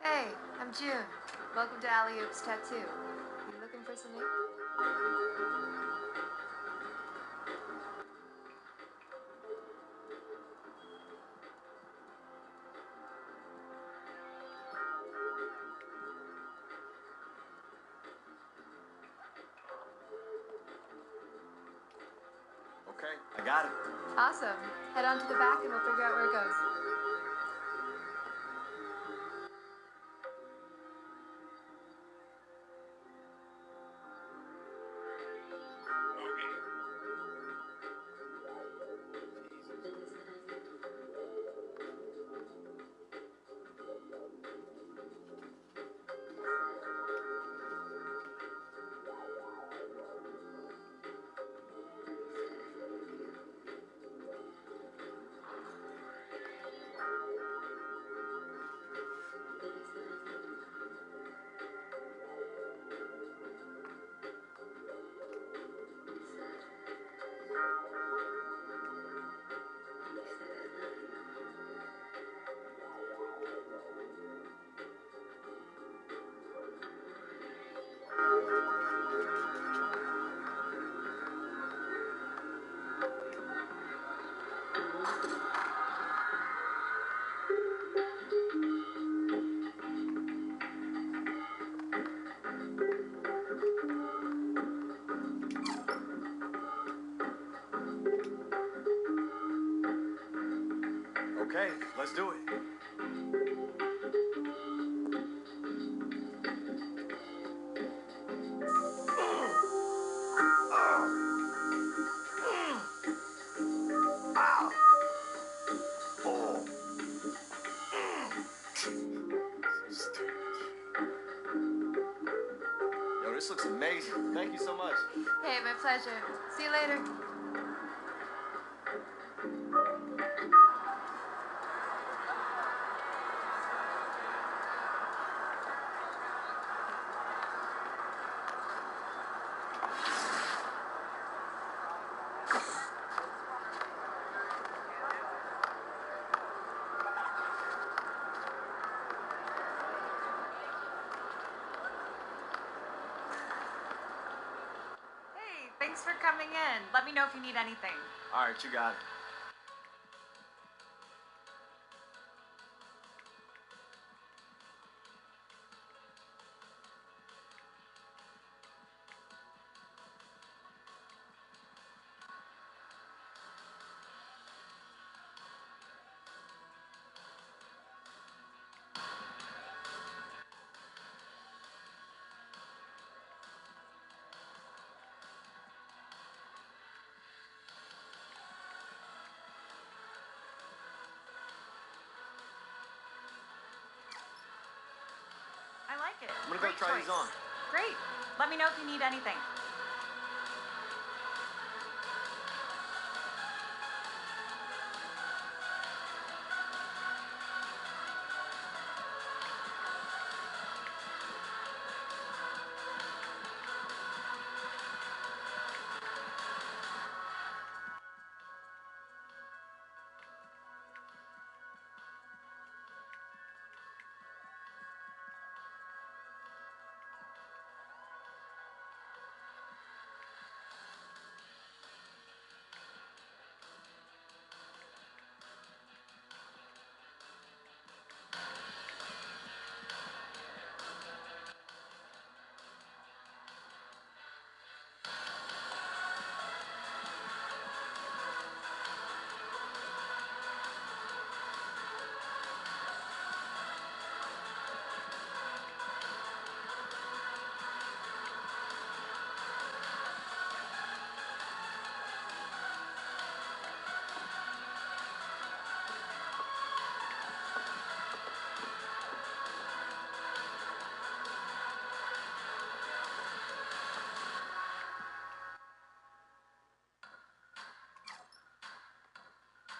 Hey, I'm June. Welcome to Alley Oops Tattoo. You looking for some ink? Okay, I got it. Awesome. Head on to the back and we'll figure out where it goes. Okay, let's do it. Yo, this looks amazing. Thank you so much. Hey, my pleasure. See you later. Hey, thanks for coming in. Let me know if you need anything. All right, you got it. I like it. I'm gonna go Great try these choice. on. Great. Let me know if you need anything.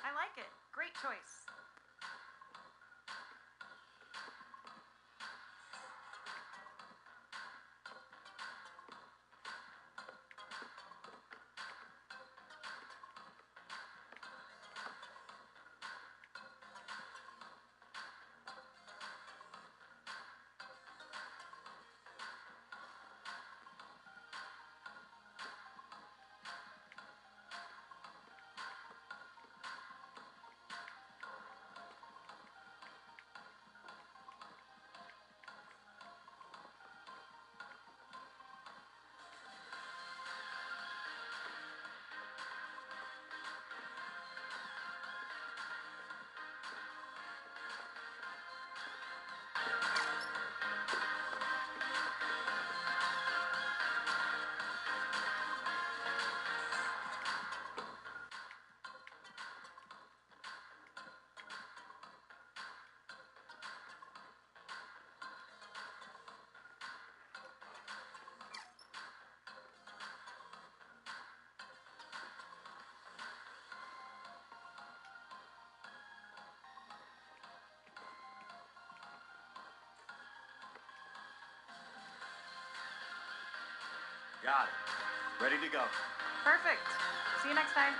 I like it. Great choice. Got it. Ready to go. Perfect. See you next time.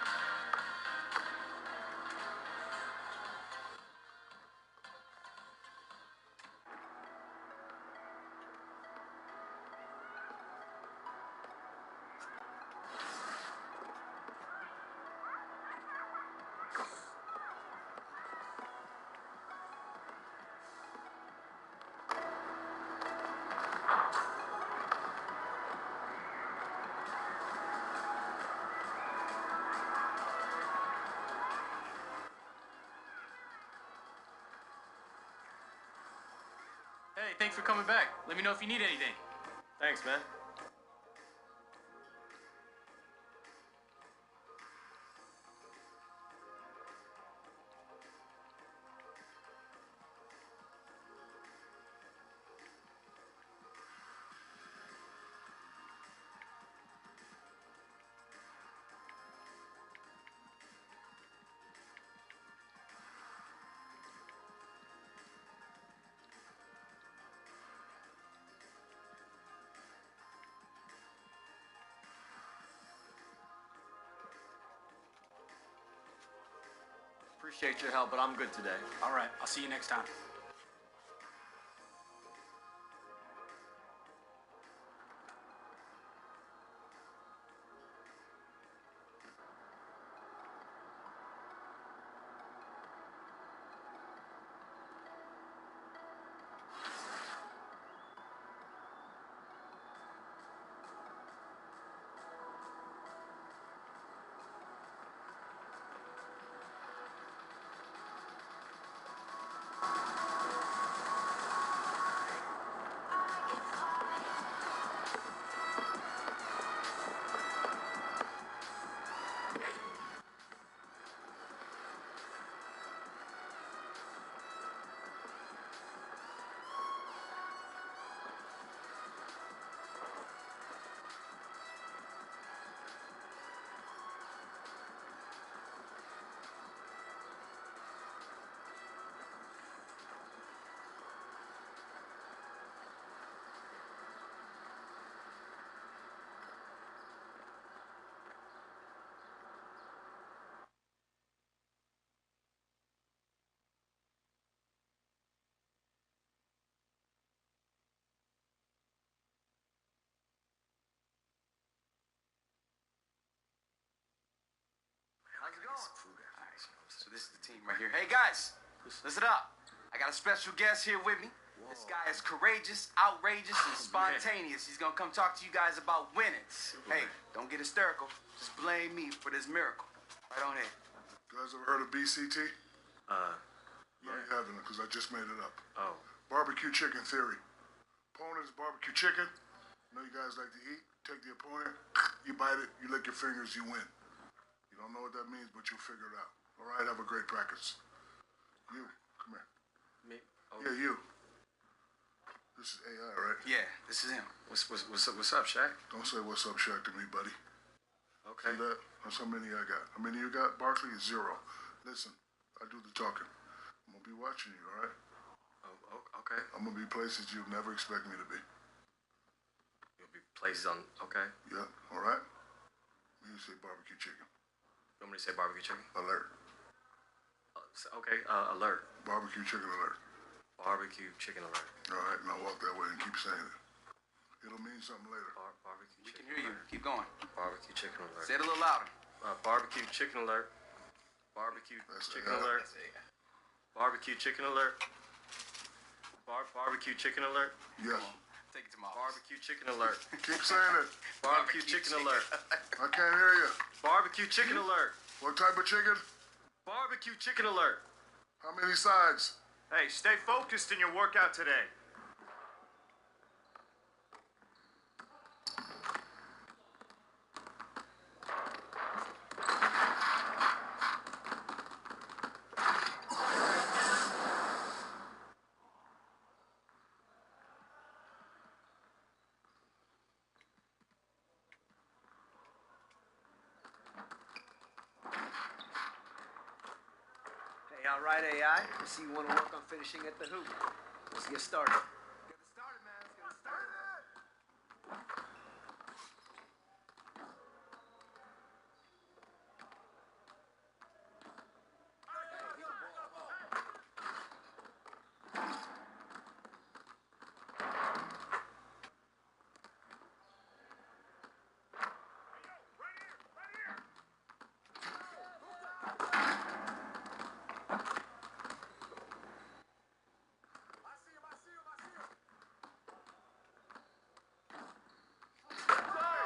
thanks for coming back. Let me know if you need anything. Thanks, man. Appreciate your help, but I'm good today. All right, I'll see you next time. How's it going? All right, so this is the team right here. Hey guys, listen up. I got a special guest here with me. Whoa. This guy is courageous, outrageous, and spontaneous. He's gonna come talk to you guys about winning. Hey, don't get hysterical. Just blame me for this miracle. Right on here. You guys ever heard of BCT? No, you haven't, because I just made it up. Oh. Barbecue chicken theory. Opponent is barbecue chicken. You know you guys like to eat. Take the opponent, you bite it, you lick your fingers, you win. You don't know what that means, but you'll figure it out. All right, have a great practice. You, come here. Me? Oh. Yeah, you. This is AI, right? Yeah, this is him. What's up, Shaq? Don't say what's up, Shaq, to me, buddy. Okay. See that? That's how many I got. How many you got, Barkley? 0. Listen, I do the talking. I'm gonna be watching you, all right? Oh, okay. I'm gonna be places you'd never expect me to be. You'll be places on. Okay. Yeah, all right? You say barbecue chicken. You want me to say barbecue chicken? Alert. Okay. Alert. Barbecue chicken alert. Barbecue chicken alert. All right, now walk that way and keep saying it. It'll mean something later. Barbecue We chicken can hear you. Keep going. Barbecue chicken alert. Say it a little louder. Barbecue chicken alert. Barbecue chicken alert. Barbecue chicken alert. Barbecue chicken alert. Yes. Take it to my Barbecue chicken alert. Keep saying it. Barbecue chicken alert. I can't hear you. Barbecue chicken alert. What type of chicken? Barbecue chicken alert. How many sides? Hey, stay focused in your workout today. All right, AI. I see you want to work on finishing at the hoop. Let's get started.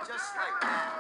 Just like that.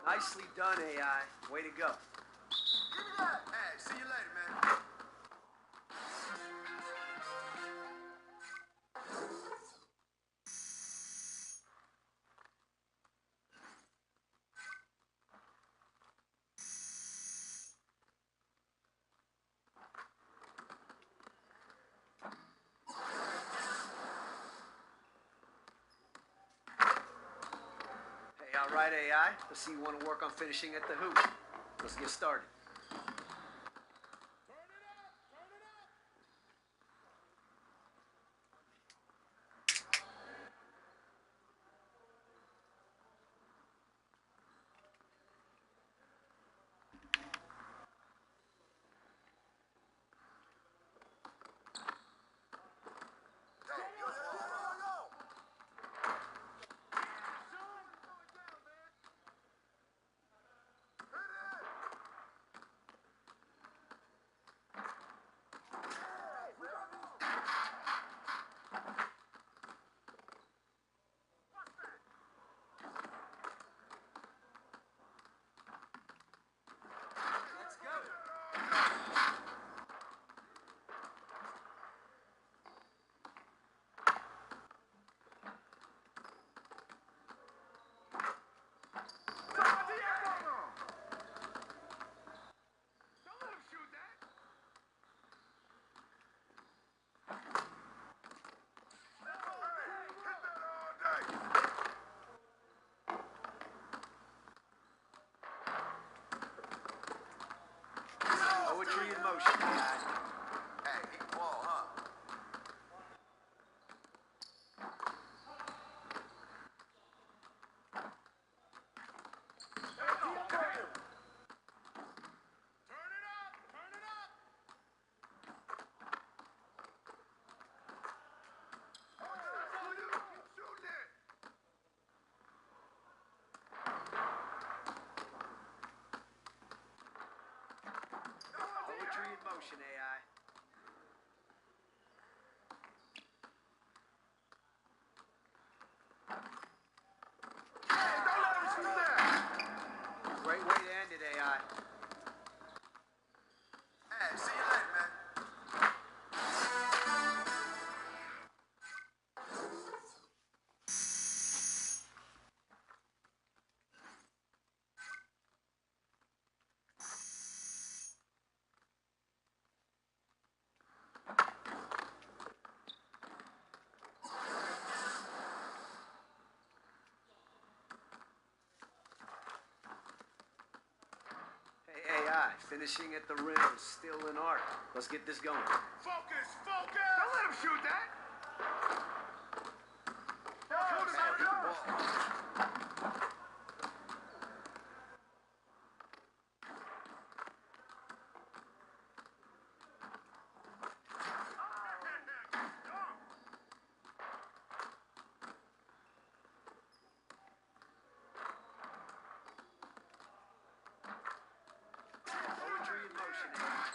Nicely done, AI. Way to go. Give me that. Hey, see you later, man. Hey, all right, AI. Let's see you want to work on finishing at the hoop. Let's get started. Poetry in motion, AI. Hey, hit the ball, huh? Poetry in motion, AI. Great way to end it, AI. Hey, see you later, man. Hey, AI, finishing at the rim is still an art. Let's get this going. Focus, focus! Don't let him shoot that! Shoot him, hit the ball. Poetry in motion, AI.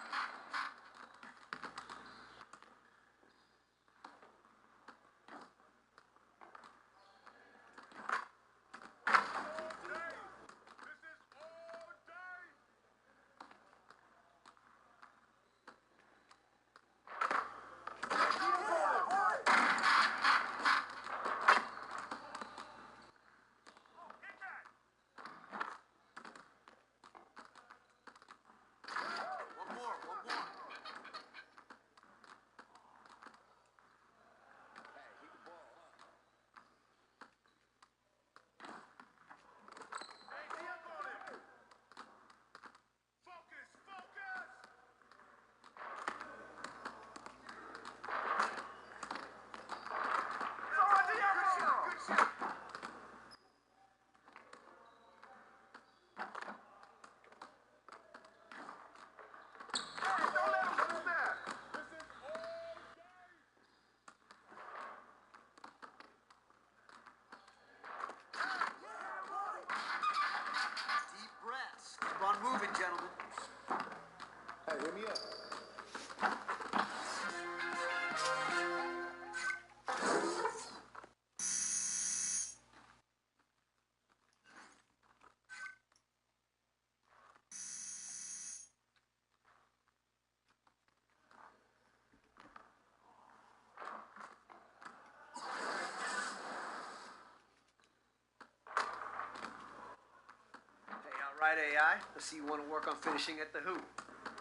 right, AI. I see you want to work on finishing at the hoop.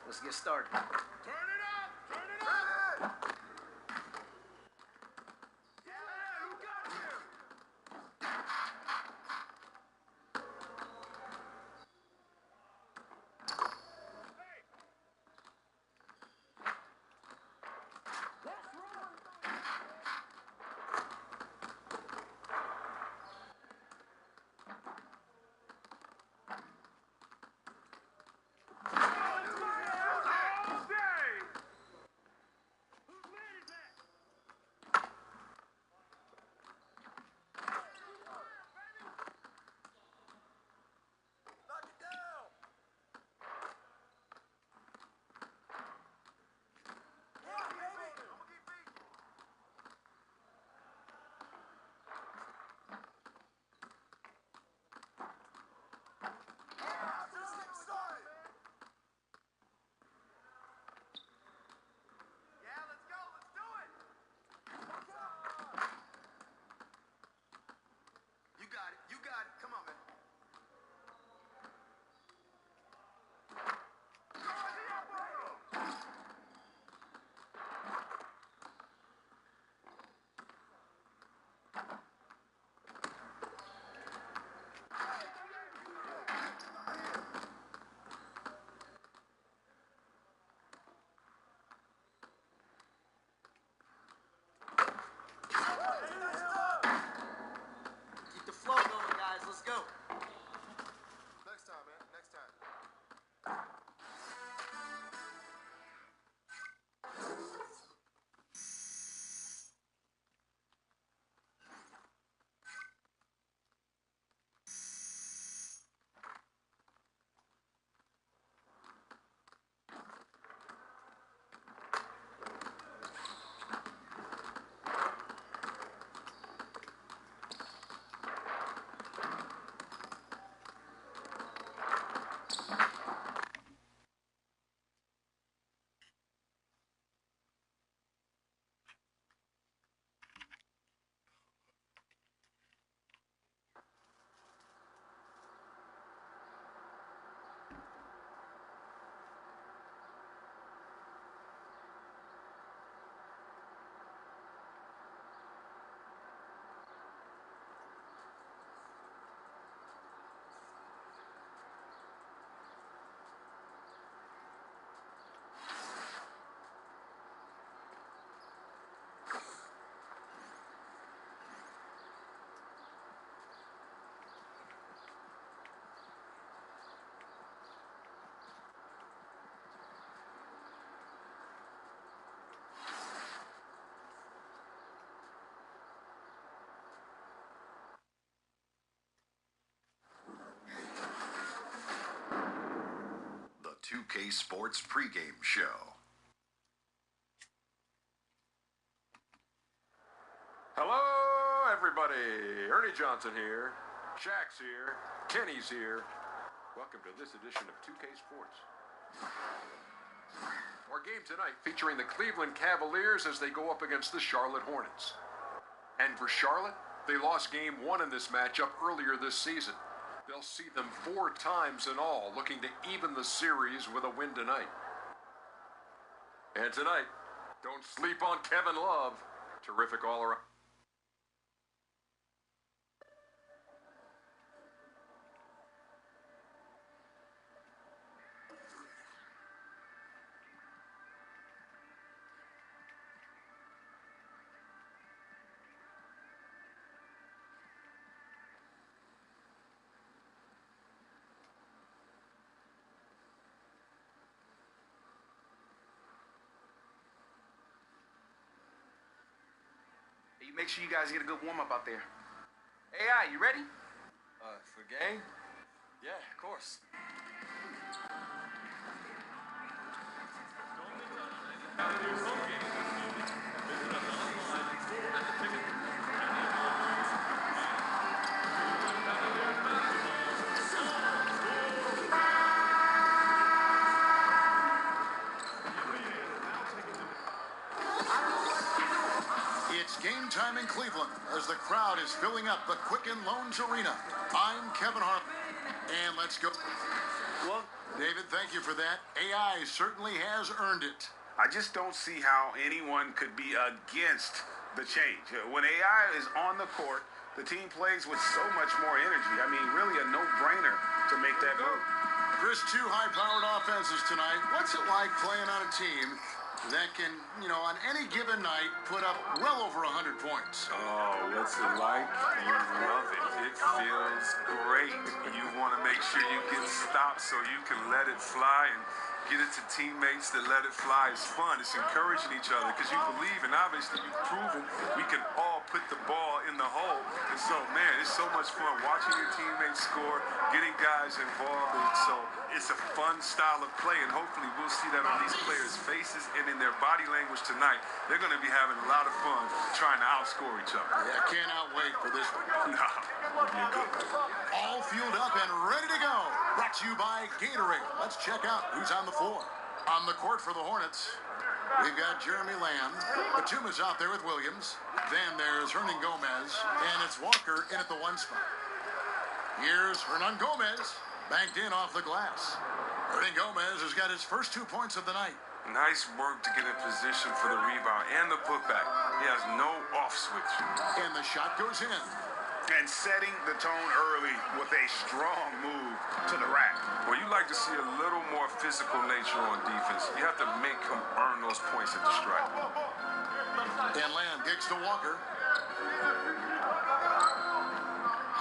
Let's get started. Turn it up! Turn it up! Yeah, who got you? Keep the flow going, guys. Let's go. Next time, man. Next time. The 2K Sports pregame show. Hello, everybody. Ernie Johnson here. Shaq's here. Kenny's here. Welcome to this edition of 2K Sports. Our game tonight featuring the Cleveland Cavaliers as they go up against the Charlotte Hornets. And for Charlotte, they lost game 1 in this matchup earlier this season. They'll see them 4 times in all, looking to even the series with a win tonight. And tonight, don't sleep on Kevin Love. Terrific all around. Make sure you guys get a good warm-up out there. AI, you ready? For game? Yeah, of course. It's It's game time in Cleveland as the crowd is filling up the Quicken Loans Arena. I'm Kevin Hart, and let's go. Well, David, thank you for that. AI certainly has earned it. I just don't see how anyone could be against the change. When AI is on the court, the team plays with so much more energy. I mean, really a no-brainer to make that move. Chris, two high-powered offenses tonight. What's it like playing on a team that can, on any given night, put up well over 100 points? Oh, what's it like? You love it. It feels great. You want to make sure you get stopped so you can let it fly and get it to teammates that let it fly. It's fun. It's encouraging each other because you believe, and obviously you've proven we can all put the ball in the hole. And so, man, it's so much fun watching your teammates score, getting guys involved. And so it's a fun style of play, and hopefully we'll see that on these players' faces and in their body language tonight. They're going to be having a lot of fun trying to outscore each other. Yeah, I cannot wait for this one. All fueled up and ready to go. Brought to you by Gatorade. Let's check out who's on the floor. On the court for the Hornets, we've got Jeremy Lamb. Batum is out there with Williams. Then there's Hernan Gomez, and it's Walker in at the one spot. Here's Hernan Gomez, banked in off the glass. Hernan Gomez has got his first 2 points of the night. Nice work to get in position for the rebound and the putback. He has no off switch. And the shot goes in. And setting the tone early with a strong move to the rack. Well, you like to see a little more physical nature on defense. You have to make him earn those points at the stripe. And Lamb kicks to Walker.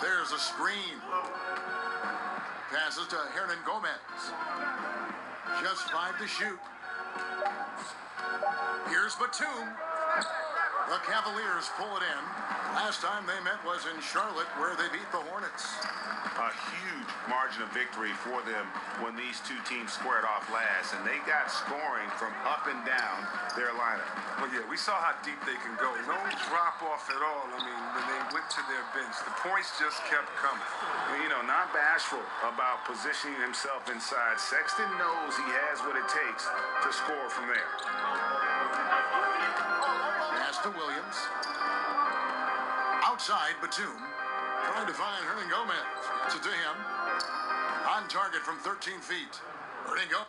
There's a screen. Passes to Hernan Gomez. Just 5 to shoot. Here's Batum. The Cavaliers pull it in. Last time they met was in Charlotte, where they beat the Hornets. A huge margin of victory for them when these two teams squared off last, and they got scoring from up and down their lineup. Well, yeah, we saw how deep they can go. No drop off at all. I mean, when they went to their bench, the points just kept coming. Not bashful about positioning himself inside. Sexton knows he has what it takes to score from there. Pass to Williams. Outside, Batum. Trying to find Hernan Gomez. Gets it to him. On target from 13 feet. Hernan Gomez.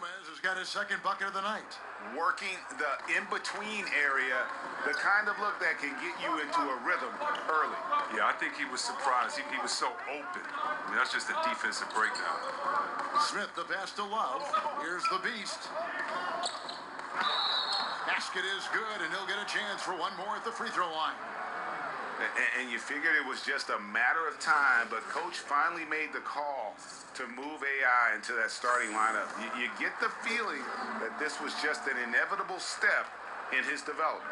Gomez has got his second bucket of the night. Working the in-between area, the kind of look that can get you into a rhythm early. Yeah, I think he was surprised. He was so open. I mean, that's just a defensive breakdown. Smith, the pass to Love. Here's the Beast. Basket is good, and he'll get a chance for one more at the free throw line. And you figured it was just a matter of time, but Coach finally made the call to move AI into that starting lineup. You get the feeling that this was just an inevitable step in his development.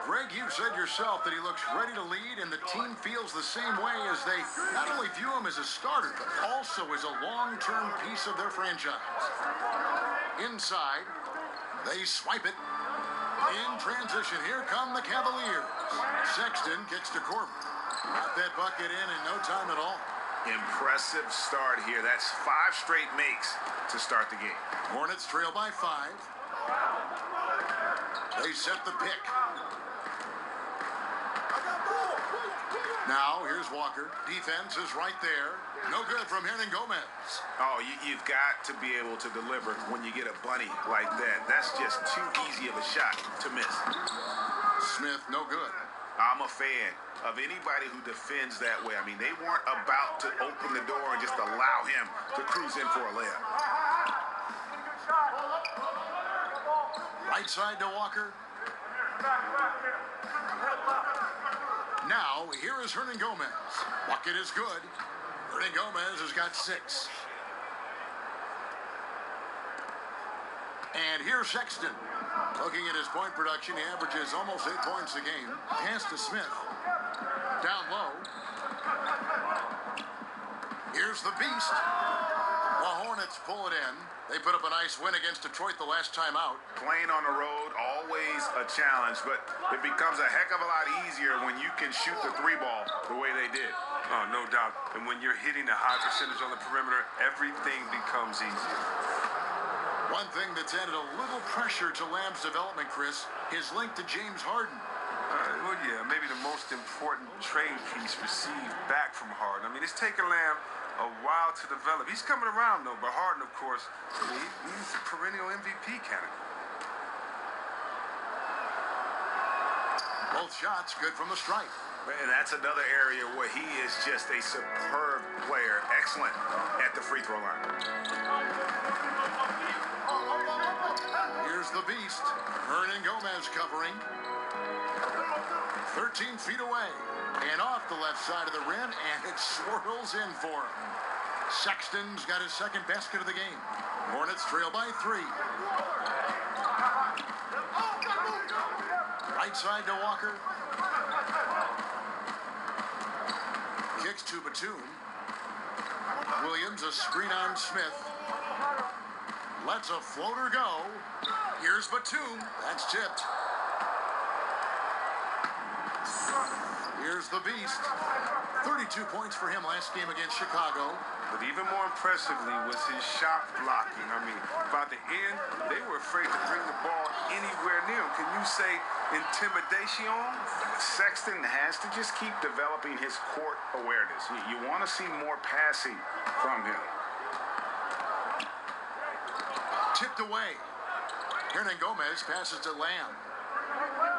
Greg, you said yourself that he looks ready to lead, and the team feels the same way as they not only view him as a starter, but also as a long-term piece of their franchise. Inside, they swipe it. In transition, here come the Cavaliers. Sexton kicks to Corbin. Got that bucket in no time at all. Impressive start here. That's 5 straight makes to start the game. Hornets trail by 5. They set the pick. Now, here's Walker. Defense is right there. No good from Hernan Gomez. Oh, you've got to be able to deliver when you get a bunny like that. That's just too easy of a shot to miss. Smith, no good. I'm a fan of anybody who defends that way. I mean, they weren't about to open the door and just allow him to cruise in for a layup. Right side to Walker. Now, here is Hernan Gomez. Bucket is good. Hernan Gomez has got 6. And here's Sexton. Looking at his point production, he averages almost 8 points a game. Pass to Smith. Down low. Here's the Beast. The Hornets pull it in. They put up a nice win against Detroit the last time out. Playing on the road, always a challenge, but it becomes a heck of a lot easier when you can shoot the 3-ball the way they did. Oh, no doubt. And when you're hitting a high percentage on the perimeter, everything becomes easier. One thing that's added a little pressure to Lamb's development, Chris, his link to James Harden. Well, yeah, maybe the most important trade piece received back from Harden. I mean, it's taken Lamb a while to develop. He's coming around, though, but Harden, of course, he's a perennial MVP candidate. Both shots good from the stripe. And that's another area where he is just a superb player. Excellent at the free throw line. Here's the Beast. Hernan Gomez covering. 13 feet away. And off the left side of the rim, and it swirls in for him. Sexton's got his second basket of the game. Hornets trail by 3. Right side to Walker. Kicks to Batum. Williams, a screen on Smith. Lets a floater go. Here's Batum. That's tipped. Here's the Beast. 32 points for him last game against Chicago. But even more impressively was his shot blocking. I mean, by the end, they were afraid to bring the ball anywhere near him. Can you say intimidation? Sexton has to just keep developing his court awareness. You want to see more passing from him. Tipped away. Hernan Gomez passes to Lamb.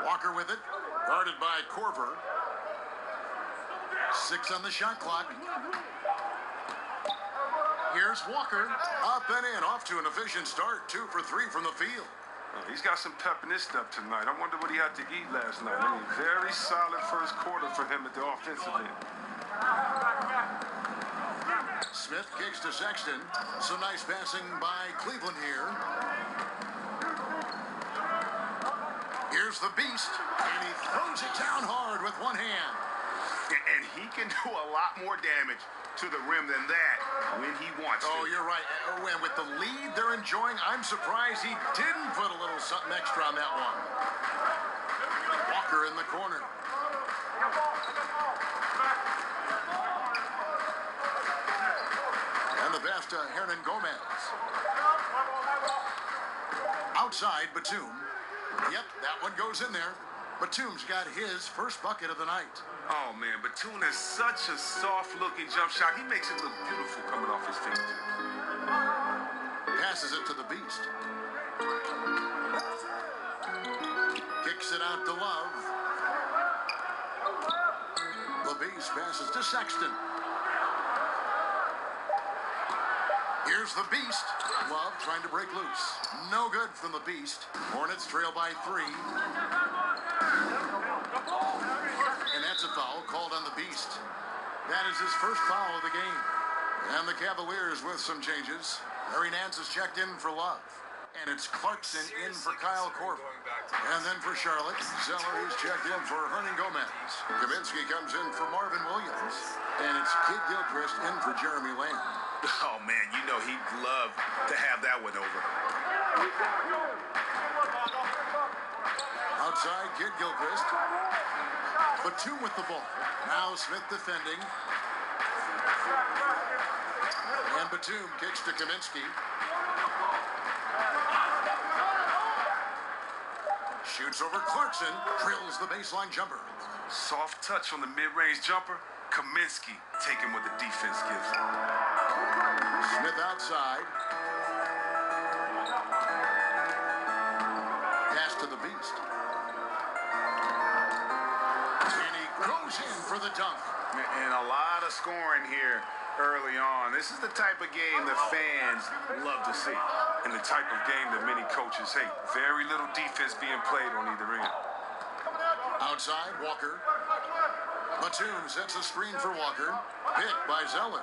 Walker with it. Guarded by Korver. 6 on the shot clock. Here's Walker. Up and in. Off to an efficient start. 2 for 3 from the field. He's got some pep in his step tonight. I wonder what he had to eat last night. I mean, very solid first quarter for him at the offensive end. Smith kicks to Sexton. Some nice passing by Cleveland here. Here's the Beast. And he throws it down hard with one hand. And he can do a lot more damage to the rim than that when he wants to. Oh, you're right. And with the lead they're enjoying, I'm surprised he didn't put a little something extra on that one. Walker in the corner. And the pass to Hernan Gomez. Outside, Batum. Yep, that one goes in there. Batum's got his first bucket of the night. Oh, man, Batum has such a soft-looking jump shot. He makes it look beautiful coming off his fingertips. Passes it to the Beast. Kicks it out to Love. The Beast passes to Sexton. Here's the Beast. Love trying to break loose. No good from the Beast. Hornets trail by 3. And that's a foul called on the Beast. That is his first foul of the game. And the Cavaliers with some changes. Larry Nance is checked in for Love. And it's Clarkson in for Kyle Korver. And then for Charlotte, Zeller is checked in for Hernan Gomez. Kaminsky comes in for Marvin Williams. And it's Kid Gilchrist in for Jeremy Lamb. Oh, man, you know he'd love to have that one over. Outside, Kid Gilchrist. Batum with the ball. Now Smith defending. And Batum kicks to Kaminsky. Shoots over Clarkson. Drills the baseline jumper. Soft touch on the mid-range jumper. Kaminsky taking what the defense gives him. Smith outside. Pass to the Beast. And he goes in for the dunk. And a lot of scoring here early on. This is the type of game the fans love to see. And the type of game that many coaches hate. Very little defense being played on either end. Outside, Walker. Batum sets a screen for Walker. Picked by Zeller.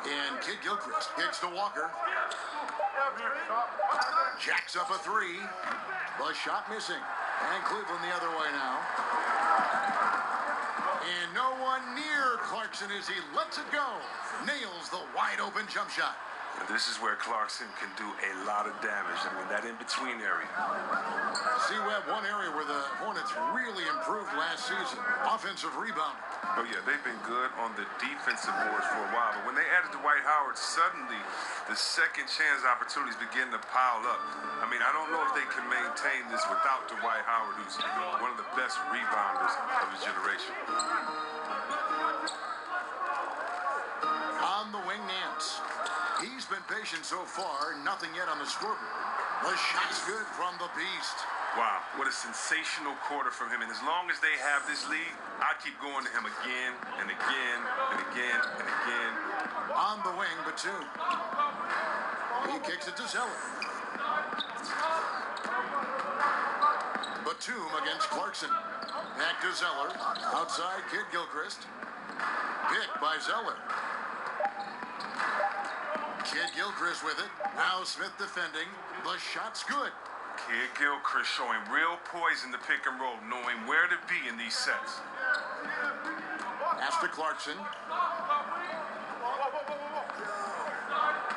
And Kid Gilchrist kicks to Walker. Jacks up a three. The shot missing. And Cleveland the other way now. And no one near Clarkson as he lets it go. Nails the wide open jump shot. And this is where Clarkson can do a lot of damage. I mean, that in-between area. See, we have one area where the Hornets really improved last season. Offensive rebound. Oh, yeah, they've been good on the defensive boards for a while. But when they added Dwight Howard, suddenly the second chance opportunities begin to pile up. I mean, I don't know if they can maintain this without Dwight Howard, who's one of the best rebounders of his generation. On the wing, Nance. He's been patient so far. Nothing yet on the scoreboard. The shot's good from the beast. Wow, what a sensational quarter from him. And as long as they have this lead, I keep going to him again and again and again and again. On the wing, Batum. He kicks it to Zeller. Batum against Clarkson. Back to Zeller. Outside, Kid Gilchrist. Picked by Zeller. Kid Gilchrist with it. Now Smith defending. The shot's good. Kid Gilchrist showing real poise in the pick and roll, knowing where to be in these sets. Pass to Clarkson.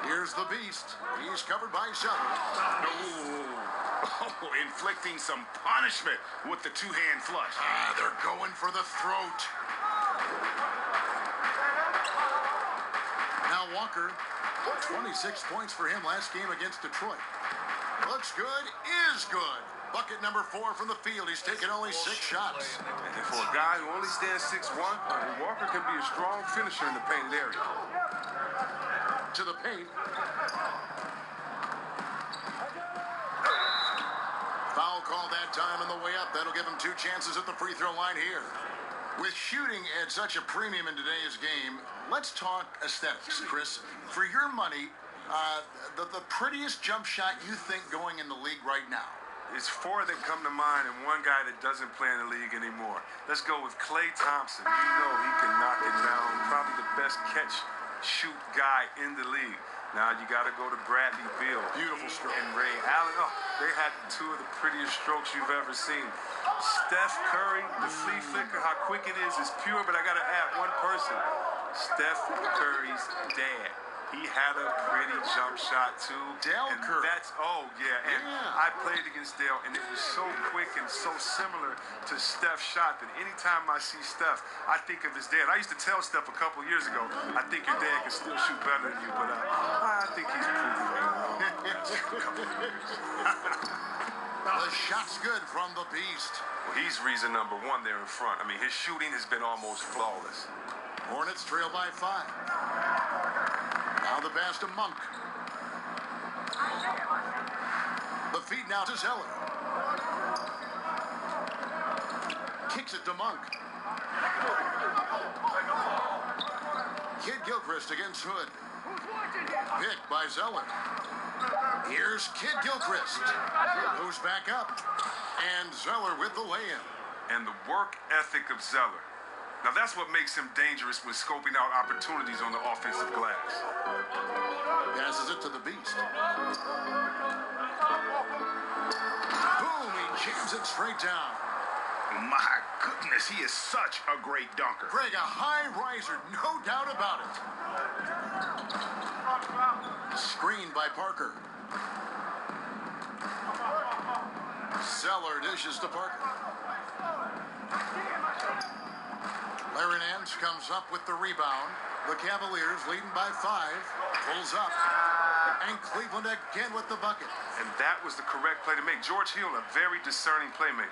Here's the beast. He's covered by Zeller. Oh, inflicting some punishment with the two-hand flush. They're going for the throat. Now Walker. 26 points for him last game against Detroit. Looks good, is good. Bucket number 4 from the field. He's taken only 6 shots. And for a guy who only stands 6'1", Walker can be a strong finisher in the painted area. To the paint. Foul call that time on the way up. That'll give him 2 chances at the free throw line here. With shooting at such a premium in today's game, let's talk aesthetics, Chris. For your money, the prettiest jump shot you think going in the league right now? It's 4 that come to mind and one guy that doesn't play in the league anymore. Let's go with Klay Thompson. You know he can knock it down. Probably the best catch-shoot guy in the league. Now you got to go to Bradley Beal. Beautiful stroke. And Ray Allen. Oh, they had 2 of the prettiest strokes you've ever seen. Steph Curry, the flea flicker, how quick it is pure, but I got to add one person. Steph Curry's dad. He had a pretty jump shot too. Dale Curry. And I played against Dale, and it was so quick and so similar to Steph's shot that anytime I see Steph, I think of his dad. I used to tell Steph a couple years ago, I think your dad can still shoot better than you, but I think he's proven The shot's good from the beast. Well, he's reason number 1 there in front. I mean, his shooting has been almost flawless. Hornets trail by 5. Now the pass to Monk. The feed now to Zeller. Kicks it to Monk. Kid Gilchrist against Hood. Picked by Zeller. Here's Kid Gilchrist, who's back up. And Zeller with the lay-in. And the work ethic of Zeller. Now that's what makes him dangerous when scoping out opportunities on the offensive glass. Passes it to the beast. Boom, he jams it straight down. My goodness, he is such a great dunker. Greg, a high riser, no doubt about it. Screened by Parker. Zeller dishes to Parker. Larry Nance comes up with the rebound. The Cavaliers leading by 5. Pulls up. And Cleveland again with the bucket. And that was the correct play to make. George Hill, a very discerning playmaker.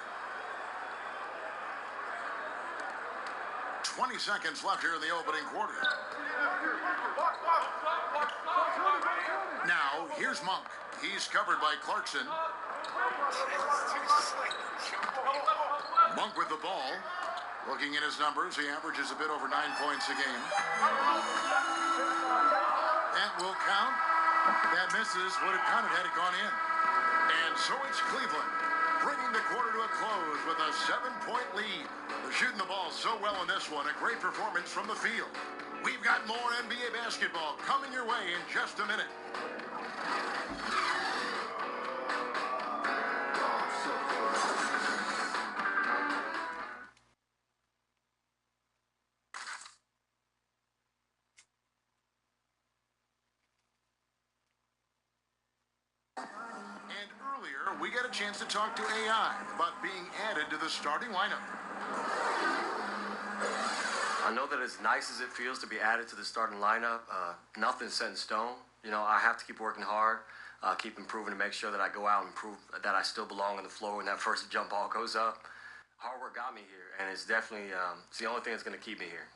20 seconds left here in the opening quarter. Now, here's Monk. He's covered by Clarkson. Monk with the ball. Looking at his numbers, he averages a bit over 9 points a game. That will count. That misses. Would have counted had it gone in. And so it's Cleveland bringing the quarter to a close with a 7-point lead. They're shooting the ball so well in this one. A great performance from the field. We've got more NBA basketball coming your way in just a minute. And earlier, we got a chance to talk to AI about being added to the starting lineup. I know that as nice as it feels to be added to the starting lineup, nothing's set in stone. You know, I have to keep working hard, keep improving to make sure that I go out and prove that I still belong on the floor when that first jump ball goes up. Hard work got me here, and it's definitely it's the only thing that's going to keep me here.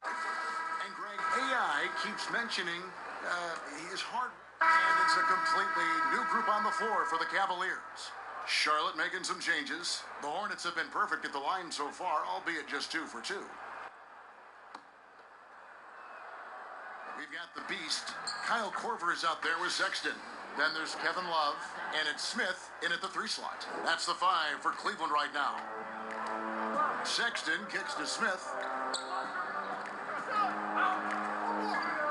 And Greg, AI keeps mentioning his hard work, and it's a completely new group on the floor for the Cavaliers. Charlotte making some changes. The Hornets have been perfect at the line so far, albeit just 2 for 2. We've got the beast. Kyle Korver is out there with Sexton. Then there's Kevin Love, and it's Smith in at the 3 slot. That's the 5 for Cleveland right now. Sexton kicks to Smith.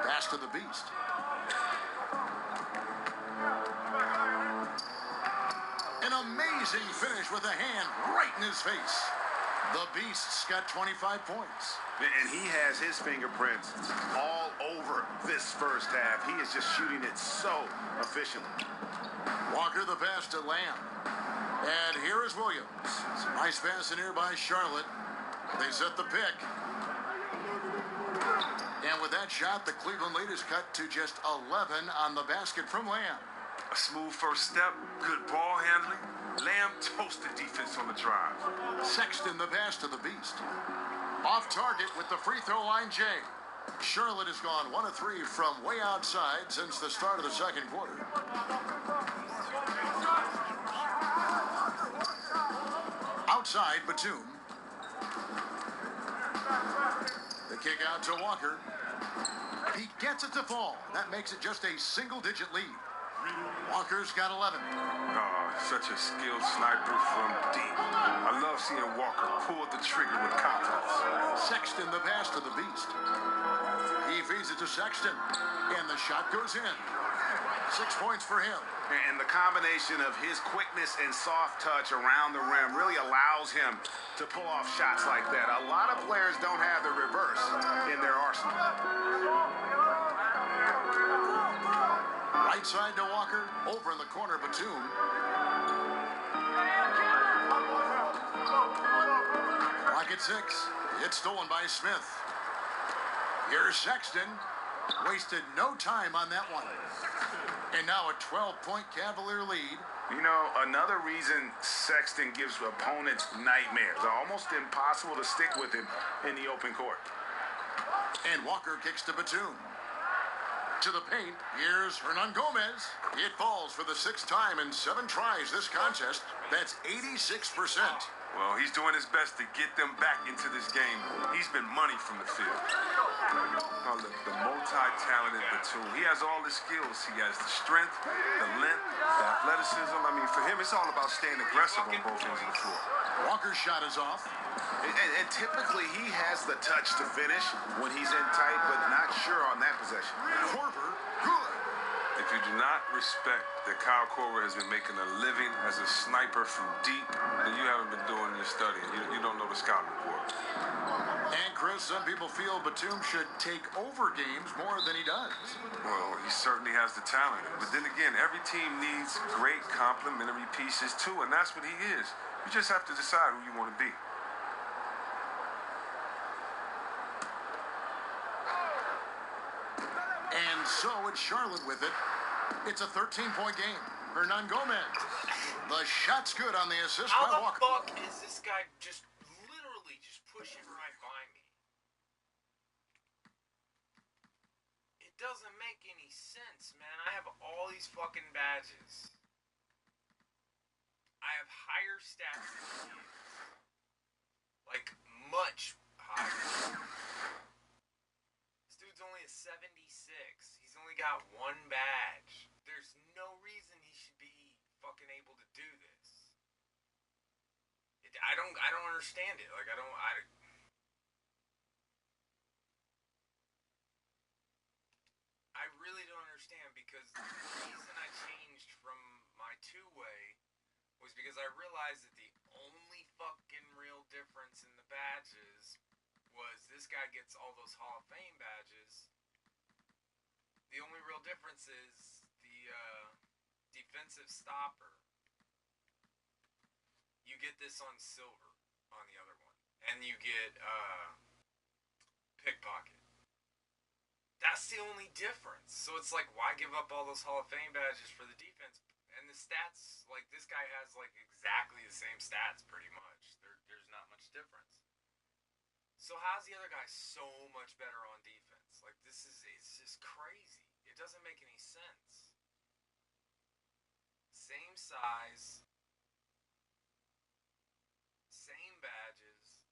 Pass to the beast. An amazing finish with a hand right in his face. The Beast's got 25 points. And he has his fingerprints all over this first half. He is just shooting it so efficiently. Walker the pass to Lamb. And here is Williams. Nice pass in here by Charlotte. They set the pick. And with that shot, the Cleveland lead is cut to just 11 on the basket from Lamb. A smooth first step, good ball handling. Lamb toasted defense on the drive. Sexton the pass to the beast. Off target with the free throw line, Jay. Charlotte has gone 1 of 3 from way outside since the start of the second quarter. Outside, Batum. The kick out to Walker. He gets it to fall. That makes it just a single-digit lead. Walker's got 11. Oh, such a skilled sniper from deep. I love seeing Walker pull the trigger with confidence. Sexton the pass to the beast. He feeds it to Sexton, and the shot goes in. 6 points for him. And the combination of his quickness and soft touch around the rim really allows him to pull off shots like that. A lot of players don't have the reverse in their arsenal. Right side to Walker. Over in the corner, Batum. Clock at 6. It's stolen by Smith. Here's Sexton. Wasted no time on that one. And now a 12-point Cavalier lead. You know, another reason Sexton gives opponents nightmares. Almost impossible to stick with him in the open court. And Walker kicks to Batum. To the paint, here's Hernan Gomez. It falls for the 6th time in 7 tries this contest. That's 86%. Well, he's doing his best to get them back into this game. He's been money from the field. Oh, the multi-talented Batum. He has all the skills. He has the strength, the length, the athleticism. I mean, for him, it's all about staying aggressive on both ends of the floor. Walker's shot is off. And typically he has the touch to finish when he's in tight, but not sure on that possession. Korver, good. If you do not respect that Kyle Korver has been making a living as a sniper from deep, then you haven't been doing your studying. You don't know the scouting report. And Chris, some people feel Batum should take over games more than he does. Well, he certainly has the talent. But then again, every team needs great complementary pieces too, and that's what he is. You just have to decide who you want to be. And so it's Charlotte with it. It's a 13-point game. Hernan Gomez. The shot's good on the assist by Walker. How the fuck is this guy just literally just pushing right by me? It doesn't make any sense, man. I have all these fucking badges. I have higher stats than he is. Like, much higher. This dude's only a 76. He's only got 1 badge. There's no reason he should be fucking able to do this. I don't understand it. Like I really don't understand because the reason I changed from my two-way was because I realized that the only fucking real difference in the badges was this guy gets all those Hall of Fame badges. The only real difference is the defensive stopper. You get this on silver on the other one. And you get pickpocket. That's the only difference. So it's like, why give up all those Hall of Fame badges for the defense? And the stats, like, this guy has, like, exactly the same stats, pretty much. There's not much difference. So how's the other guy so much better on defense? Like, it's just crazy. It doesn't make any sense. Same size, same badges,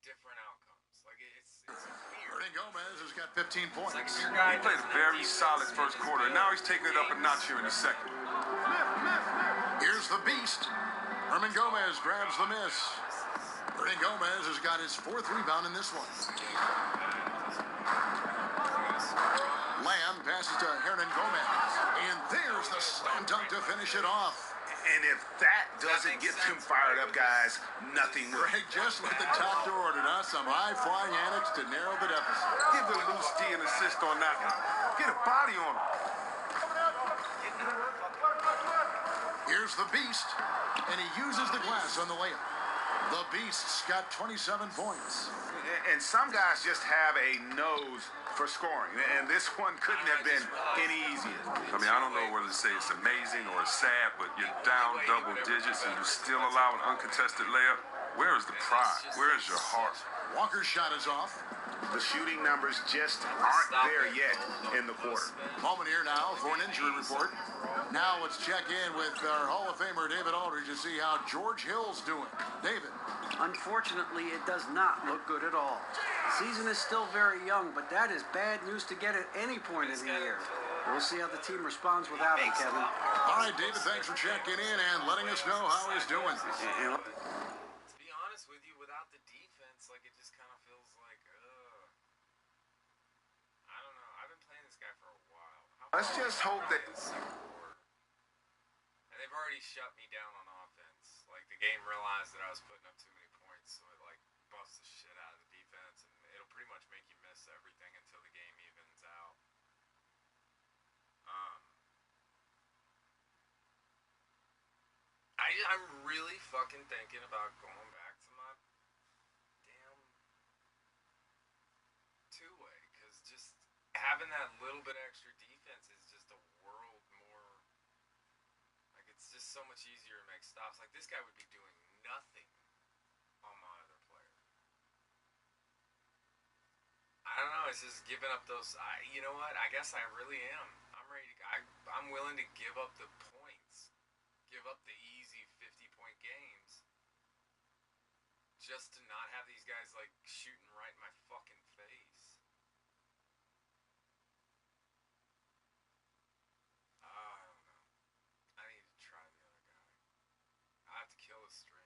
different outcomes. Like, it's weird. Ernie Gomez has got 15 points. He played a very solid first quarter, and now he's taking it up a notch here in the second. Here's the beast. Herman Gomez grabs the miss. Ernie Gomez has got his 4th rebound in this one. Lamb passes to Hernan Gomez. And there's the slam dunk to finish it off. And if that doesn't get them fired up, guys, nothing will. Greg just with the top to order us some high-flying antics to narrow the deficit. Give the loose D an assist on that one. Get a body on him. Here's the beast, and he uses the glass on the layup. The beast's got 27 points. And some guys just have a nose for scoring, and this one couldn't have been any easier. I mean, I don't know whether to say it's amazing or it's sad, but you're down double digits and you still allow an uncontested layup. Where is the pride? Where is your heart? Walker's shot is off. The shooting numbers just aren't there yet in the quarter. Moment here now for an injury report. Now let's check in with our Hall of Famer David Aldridge to see how George Hill's doing. David. Unfortunately, it does not look good at all. The season is still very young, but that is bad news to get at any point in the year. We'll see how the team responds without him, Kevin. All right, David, thanks for checking in and letting us know how he's doing. To be honest with you, without the defense, like, it just kind of feels like, I don't know. I've been playing this guy for a while. Let's just hope that... And they've already shut me down on offense. Like, the game realized that I was putting up too many points, so it, like, busts the shit out of the defense, and it'll pretty much make you miss everything until the game evens out. I'm really fucking thinking about going back to my damn two-way, because just having that little bit extra defense is just a world more, like, it's just so much easier to make stops. Like, this guy would be doing nothing on my other player. I don't know, it's just giving up those, you know what, I guess I really am. I'm ready to, I'm willing to give up the points, give up the easy 50-point games, just to not have these guys, like, shooting right in my fucking face. I don't know. I need to try the other guy. I have to kill a streak.